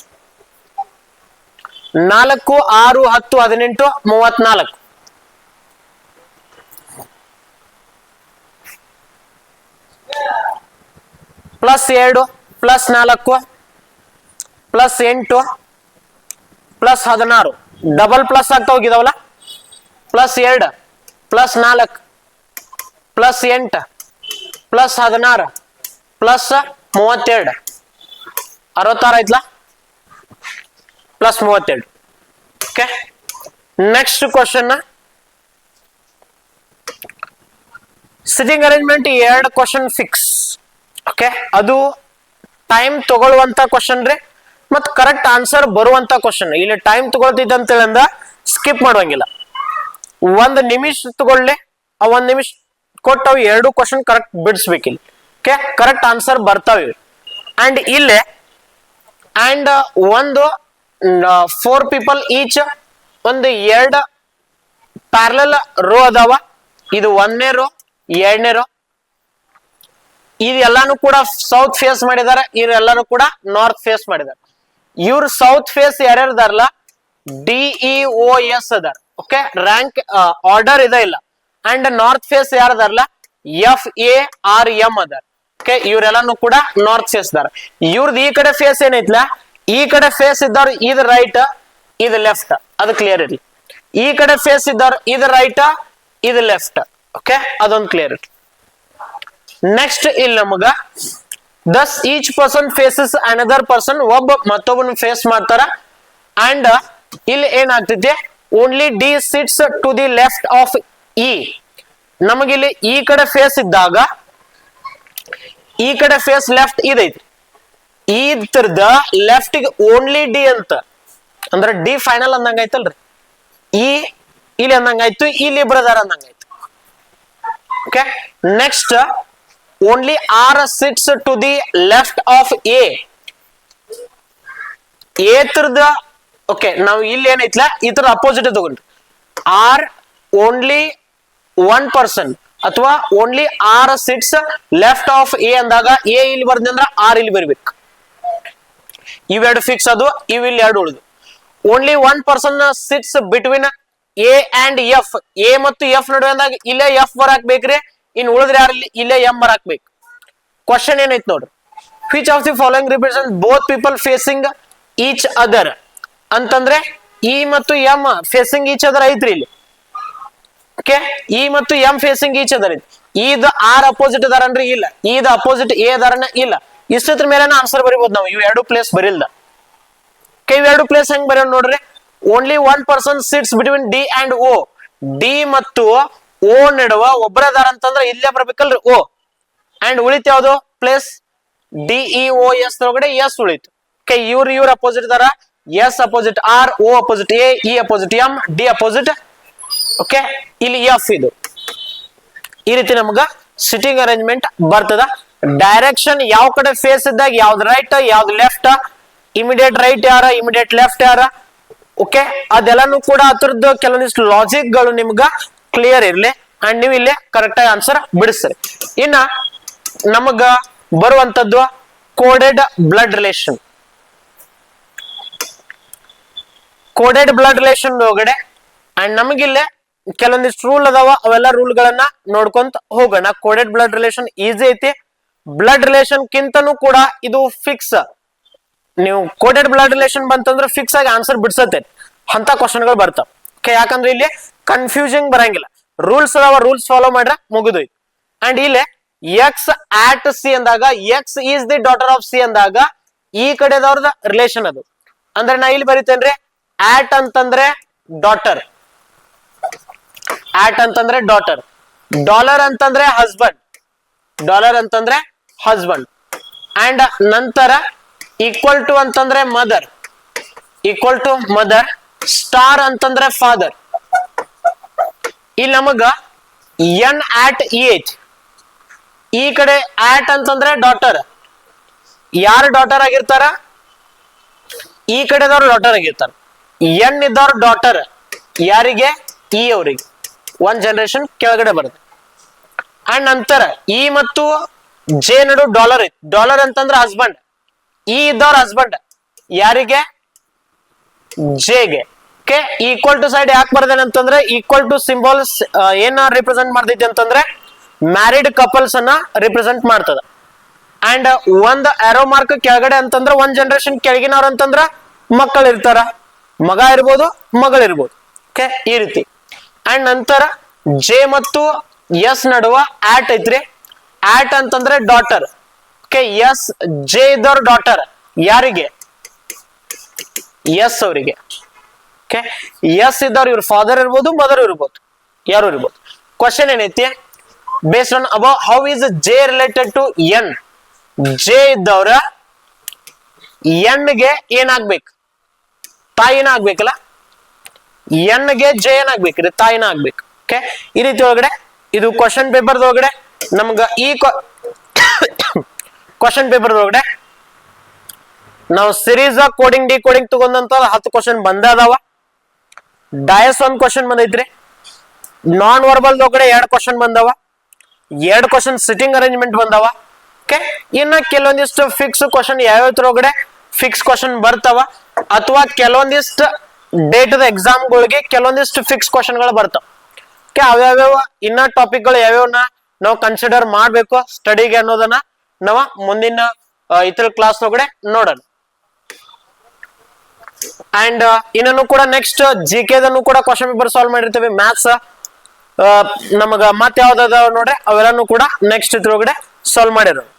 4 6 10 18 34 +2 +4 +8 +16 ಡಬಲ್ ಪ್ಲಸ್ ಆಗ್ತಾ ಹೋಗಿದಾವಲ್ಲ +2 +4 +8 +16 +32 66 ಆಯ್ತಲ್ಲ +32 okay next question sitting arrangement 2 question fix okay ಅದು ಟೈಮ್ ತಗೊಳ್ಳುವಂತ ಕ್ವಶನ್ ರೀ ಮತ್ ಕರೆಕ್ಟ್ ಆನ್ಸರ್ ಬರುವಂತ ಕ್ವಶನ್ ಇಲ್ಲಿ ಟೈಮ್ ತಗೊಳ್ತಿದ್ದ ಅಂತ ಹೇಳಿಂದ ಸ್ಕಿಪ್ ಮಾಡುವಂಗಿಲ್ಲ 1 ನಿಮಿಷ ತಗೊಳ್ಳಿ ಆ 1 ನಿಮಿಷ ಕೊಟ್ಟು ಅವು 2 ಕ್ವಶನ್ ಕರೆಕ್ಟ್ ಬಿಡಿಸ್ಬೇಕಿಲ್ಲ ಓಕೆ ಕರೆಕ್ಟ್ ಆನ್ಸರ್ ಬರ್ತಾವೆ ಅಂಡ್ ಇಲ್ಲೇ ಅಂಡ್ ಒಂದು 4 ಪೀಪಲ್ ಈಚ್ ಒಂದು 2 ಪ್ಯಾರಲಲ್ ರೋ ಅದಾವ ಇದು 1ನೇ ರೋ 2ನೇ ರೋ ಇದೆಲ್ಲಾನು ಕೂಡ ಸೌತ್ ಫೇಸ್ ಮಾಡಿದಾರೆ ಇವರೆಲ್ಲಾನು ಕೂಡ ನಾರ್ತ್ ಫೇಸ್ ಮಾಡಿದಾರೆ ಇವ್ರು ಸೌತ್ ಫೇಸ್ ಯಾರ್ಯಾರು ಇದಾರಲ್ಲ DEOS ಅದಾರ ಓಕೆ ರ್ಯಾಂಕ್ ಆರ್ಡರ್ ಇದೆ ಇಲ್ಲ ಅಂಡ್ ನಾರ್ತ್ ಫೇಸ್ ಯಾರದಾರಲ್ಲ FARM ಅದಾರ ಓಕೆ ಇವರೆಲ್ಲಾನು ಕೂಡ ನಾರ್ತ್ ಫೇಸ್ ಇದಾರ ಇವ್ರದ್ದು ಈ ಕಡೆ ಫೇಸ್ ಏನೈತ್ಲ ಈ ಕಡೆ ಫೇಸ್ ಇದ್ದವ್ರು ಇದು ರೈಟ್ ಇದು ಲೆಫ್ಟ್ ಅದು ಕ್ಲಿಯರ್ ಇರ್ಲಿ ಈ ಕಡೆ ಫೇಸ್ ಇದ್ದವ್ರು ಇದು ರೈಟ್ ಇದು ಲೆಫ್ಟ್ ಓಕೆ ಅದೊಂದು ಕ್ಲಿಯರ್ ಇರ್ಲಿ ನೆಕ್ಸ್ಟ್ ಇಲ್ಲಿ ನಮಗ thus each person faces another person ಒಬ್ಬ ಮತ್ತೊಬ್ಬನ ಫೇಸ್ ಮಾಡ್ತಾರ ಅಂಡ್ ಇಲ್ಲಿ ಏನಾಗ್ತೈತಿ only D sits to the left of E ನಮಗಿಲ್ಲಿ ಈ ಕಡೆ ಫೇಸ್ ಇದ್ದಾಗ ಈ ಕಡೆ ಫೇಸ್ ಲೆಫ್ಟ್ ಇದೈತಿ ಇದ್ರದ ಲೆಫ್ಟ್ ಗೆ ಓನ್ಲಿ ಡಿ ಅಂತ ಅಂದ್ರೆ ಡಿ ಫೈನಲ್ ಅಂದಂಗ ಆಯ್ತಲ್ರಿ ಈ ಇಲ್ಲಿ ಅಂದಂಗಾಯ್ತು ಇಲ್ಲಿ ಬ್ರದರ್ ಅಂದಂಗಾಯ್ತು okay next only R sits to the left of A ತರದ ಓಕೆ ನಾವು ಇಲ್ಲಿ ಏನೈತ್ಲ ಈ ತರ ಅಪೋಸಿಟ್ ತಗೊಂಡ್ರಿ ಆರ್ ಓನ್ಲಿ 1 ಪರ್ಸನ್ ಅಥವಾ only R sits left of A ಅಂದಾಗ ಎ ಇಲ್ಲಿ ಬರ್ದೆ ಅಂದ್ರ ಆರ್ ಇಲ್ಲಿ ಬರ್ಬೇಕು ಇವೆರಡು ಫಿಕ್ಸ್ ಅದು ಇವಿಲ್ಲಿ ಎರಡು ಉಳಿದು only 1 person sits between A and F A ಮತ್ತು ಎಫ್ ನಡುವೆ ಅಂದಾಗ ಇಲ್ಲೇ ಎಫ್ ಬರಾಕ್ಬೇಕ್ರಿ ಇನ್ ಉಳಿದ್ರೆ ಯಾರಲ್ಲಿ ಇಲ್ಲೇ ಎಂ ಬರಾಕ್ಬೇಕು ಕ್ವಶನ್ ಏನೈತ್ ನೋಡ್ರಿ which of the following represent both people facing each other ಅಂತಂದ್ರೆ ಇ ಮತ್ತು ಎಂ ಫೇಸಿಂಗ್ ಈಚ್ ಅದರ್ ಐತ್ರಿ ಇಲ್ಲಿ ಓಕೆ ಇ ಮತ್ತು ಎಂ ಫೇಸಿಂಗ್ ಈಚ್ ಅದರ್ ಐತಿ ಇದು ಆರ್ ಅಪೋಸಿಟ್ ಅದಾರನ್ರಿ ಇಲ್ಲ ಇದು ಅಪೋಸಿಟ್ ಎ ಅದಾರನ ಇಲ್ಲ ಇಷ್ಟತ್ರ ಮೇಲೆ ಆನ್ಸರ್ ಬರಿಬಹುದು ನಾವು ಇವ್ ಎರಡು ಪ್ಲೇಸ್ ಬರಿಲ್ದ ಇವೆರಡು ಪ್ಲೇಸ್ ಹೆಂಗ್ ಬರೋಣ ನೋಡ್ರಿ only 1 person sits between D and O D ಮತ್ತು ಓ ನಡುವ ಒಬ್ಬರದಾರ ಅಂತಂದ್ರೆ ಇಲ್ಲೇ ಬರ್ಬೇಕಲ್ರಿ ಓ ಅಂಡ್ ಉಳಿತು ಯಾವ್ದು ಪ್ಲೇಸ್ DEOS ಒಳಗಡೆ ಎಸ್ ಉಳಿತು ಓಕೆ ಇವ್ರ ಅಪೋಸಿಟ್ ಇದಾರ S opposite R O opposite A E opposite M D opposite okay ಇಲ್ಲಿ ಎಫ್ ಇದು ಈ ರೀತಿ ನಮ್ಗ ಸಿಟಿಂಗ್ ಅರೇಂಜ್ಮೆಂಟ್ ಬರ್ತದ ಡೈರೆಕ್ಷನ್ ಯಾವ ಕಡೆ ಫೇಸ್ ಇದ್ದಾಗ ಯಾವ್ದು ರೈಟ್ ಯಾವ್ದು ಲೆಫ್ಟ್ ಇಮಿಡಿಯೇಟ್ ರೈಟ್ ಯಾರ ಇಮಿಡಿಯೇಟ್ ಲೆಫ್ಟ್ ಯಾರ ಓಕೆ ಅದೆಲ್ಲಾನು ಕೂಡ ಅದರದ್ದು ಕೆಲವೊಂದಿಷ್ಟು ಲಾಜಿಕ್ ಗಳು ನಿಮ್ಗ ಕ್ಲಿಯರ್ ಇರ್ಲಿ ಅಂಡ್ ನೀವು ಇಲ್ಲೇ ಕರೆಕ್ಟ್ ಆಗಿ ಆನ್ಸರ್ ಬಿಡಿಸ್ರಿ ಇನ್ನ ನಮಗ ಬರುವಂತದ್ದು coded blood relation. Coded blood relation ಒಳಗಡೆ ಅಂಡ್ ನಮಗಿಲ್ಲೇ ಕೆಲವೊಂದಿಷ್ಟು ರೂಲ್ ಅದಾವ, ಅವೆಲ್ಲ ರೂಲ್ ಗಳನ್ನ ನೋಡ್ಕೊಂತ ಹೋಗೋಣ. ಕೋಡೆಡ್ ಬ್ಲಡ್ ರಿಲೇಷನ್ ಈಸಿ ಐತಿ. ಬ್ಲಡ್ ರಿಲೇಷನ್ ಕಿಂತನೂ ಕೂಡ ಇದು ಫಿಕ್ಸ್. ನೀವು ಕೋಡೆಡ್ ಬ್ಲಡ್ ರಿಲೇಷನ್ ಬಂತಂದ್ರೆ ಫಿಕ್ಸ್ ಆಗಿ ಆನ್ಸರ್ ಬಿಡ್ಸತ್ತೆ ಅಂತ ಕ್ವಶನ್ ಗಳು ಬರ್ತಾವ. ಯಾಕಂದ್ರೆ ಇಲ್ಲಿ ಕನ್ಫ್ಯೂಸಿಂಗ್ ಬರಂಗಿಲ್ಲ. ರೂಲ್ಸ್ ಅದಾವ, ರೂಲ್ಸ್ ಫಾಲೋ ಮಾಡ್ರೆ ಮುಗಿದೋಯ್ತು. ಅಂಡ್ ಇಲ್ಲಿ ಎಕ್ಸ್ ಆಟ್ ಸಿ ಅಂದಾಗ X is the daughter of C ಅಂದಾಗ ಈ ಕಡೆದವ್ರದ ರಿಲೇಷನ್ ಅದು. ಅಂದ್ರೆ ನಾ ಇಲ್ಲಿ ಬರಿತೇನ್ರಿ ಆಟ್ ಅಂತಂದ್ರೆ ಡಾಟರ್, ಆಟ್ ಅಂತಂದ್ರೆ ಡಾಟರ್, ಡಾಲರ್ ಅಂತಂದ್ರೆ ಹಸ್ಬೆಂಡ್, ಡಾಲರ್ ಅಂತಂದ್ರೆ ಹಸ್ಬೆಂಡ್, ಅಂಡ್ ನಂತರ ಈಕ್ವಲ್ ಟು ಅಂತಂದ್ರೆ mother, equal to mother, star ಅಂತಂದ್ರೆ ಫಾದರ್. ಇಲ್ಲಿ ನಮಗ ಎನ್ ಆಟ್ ಏಜ್, ಈ ಕಡೆ ಆಟ್ ಅಂತಂದ್ರೆ ಡಾಟರ್, ಯಾರು ಡಾಟರ್ ಆಗಿರ್ತಾರ ಈ ಕಡೆದವ್ರು ಡಾಟರ್ ಆಗಿರ್ತಾರ. ಎನ್ ಇದ್ದವ್ರ ಡಾಟರ್ ಯಾರಿಗೆ ಇ ಅವರಿಗೆ, ಒನ್ ಜನರೇಷನ್ ಕೆಳಗಡೆ ಬರುತ್ತೆ. ಅಂಡ್ ನಂತರ ಇ ಮತ್ತು ಜೆ ನಡು ಡಾಲರ್ ಐತಿ. ಡಾಲರ್ ಅಂತಂದ್ರೆ ಹಸ್ಬೆಂಡ್, ಇ ಇದ್ದವ್ರ ಹಸ್ಬೆಂಡ್ ಯಾರಿಗೆ ಜೆಗೆ. ಓಕೆ, ಈಕ್ವಲ್ ಟು ಸೈಡ್ ಯಾಕೆ ಬರ್ದೇನೆ ಅಂತಂದ್ರೆ ಈಕ್ವಲ್ ಟು ಸಿಂಬಲ್ಸ್ ಏನ ರಿಪ್ರೆಸೆಂಟ್ ಮಾಡ್ತೈತಿ ಅಂತಂದ್ರೆ ಮ್ಯಾರಿಡ್ ಕಪಲ್ಸ್ ಅನ್ನ ರಿಪ್ರೆಸೆಂಟ್ ಮಾಡ್ತದ. ಅಂಡ್ ಒಂದ್ ಆರೋ ಮಾರ್ಕ್ ಕೆಳಗಡೆ ಅಂತಂದ್ರೆ ಒಂದ್ ಜನರೇಷನ್ ಕೆಳಗಿನವ್ರ ಅಂತಂದ್ರ ಮಕ್ಕಳು ಇರ್ತಾರ, ಮಗ ಇರ್ಬೋದು ಮಗಳಿರ್ಬೋದು. ಓಕೆ, ಈ ರೀತಿ. ಅಂಡ್ ನಂತರ ಜೆ ಮತ್ತು ಎಸ್ ನಡುವ ಆಟ್ ಐತ್ರಿ. ಆಟ್ ಅಂತಂದ್ರೆ ಡಾಟರ್. ಓಕೆ, ಎಸ್ ಜೆ ಇದ್ದವ್ರ ಡಾಟರ್ ಯಾರಿಗೆ ಎಸ್ ಅವರಿಗೆ. ಓಕೆ, ಎಸ್ ಇದ್ದವ್ರು ಇವ್ರ ಫಾದರ್ ಇರ್ಬೋದು, ಮದರ್ ಇರ್ಬೋದು, ಯಾರು ಇರ್ಬೋದು. ಕ್ವಶನ್ ಏನೈತಿ, based on above how is J related to N. J ಇದ್ದವ್ರ ಎನ್ ಗೆ ಏನಾಗ್ಬೇಕು, ತಾಯಿನ ಆಗ್ಬೇಕಲ್ಲ. ಎನ್ ಗೆ ಜೆ ಏನಾಗ್ಬೇಕ್ರಿ, ತಾಯಿನ ಆಗ್ಬೇಕು. ಓಕೆ, ಈ ರೀತಿ ಒಳಗಡೆ ಇದು ಕ್ವಶನ್ ಪೇಪರ್ ಒಳಗಡೆ ನಮ್ಗ ಈ ಕ್ವಶನ್ ಪೇಪರ್ ಒಳಗಡೆ ನಾವು ಸಿರೀಸ್ ಕೋಡಿಂಗ್ ಡಿ ಕೋಡಿಂಗ್ ತಗೊಂಡಂತ 10 ಕ್ವಶನ್ ಬಂದಾವ. ಡಯಸ್ 1 ಕ್ವಶನ್ ಬಂದೈತ್ರಿ. ನಾನ್ ವರ್ಬಲ್ ಒಳಗಡೆ 2 ಕ್ವಶನ್ ಬಂದವ, 2 ಕ್ವಶನ್ ಸಿಟ್ಟಿಂಗ್ ಅರೇಂಜ್ಮೆಂಟ್ ಬಂದವ. ಓಕೆ, ಇನ್ನ ಕೆಲವೊಂದಿಷ್ಟು ಫಿಕ್ಸ್ ಕ್ವಶನ್ ಯಾವ್ಯಾವ್ದ್ರೊಳಗಡೆ ಫಿಕ್ಸ್ ಕ್ವಶನ್ ಬರ್ತಾವ, ಅಥವಾ ಕೆಲವೊಂದಿಷ್ಟು ಡೇಟದ ಎಕ್ಸಾಮ್ಗಳಿಗೆ ಕೆಲವೊಂದಿಷ್ಟು ಫಿಕ್ಸ್ ಕ್ವಶನ್ ಗಳು ಬರ್ತಾವ. ಓಕೆ, ಅವ್ಯಾವ್ಯಾವ ಇನ್ನ ಟಾಪಿಕ್ ಗಳು ಯಾವ್ಯಾವನ್ನ ನಾವು ಕನ್ಸಿಡರ್ ಮಾಡ್ಬೇಕು ಸ್ಟಡಿಗೆ ಅನ್ನೋದನ್ನ ನಾವು ಮುಂದಿನ ಇತರ ಕ್ಲಾಸ್ ಒಳಗಡೆ ನೋಡೋಣ. ಅಂಡ್ ಇನ್ನೂ ಕೂಡ ನೆಕ್ಸ್ಟ್ ಜಿ ಕೆದನ್ನು ಕೂಡ ಕ್ವಶನ್ ಪೇಪರ್ ಸಾಲ್ವ್ ಮಾಡಿರ್ತೇವೆ. ಮ್ಯಾಥ್ಸ್ ನಮಗ ಮತ್ತೆ ಯಾವ್ದಾವ ನೋಡ್ರೆ ಅವೆಲ್ಲನೂ ಕೂಡ ನೆಕ್ಸ್ಟ್ ಇದ್ರೊಳಗಡೆ ಸಾಲ್ವ್ ಮಾಡಿರೋದು.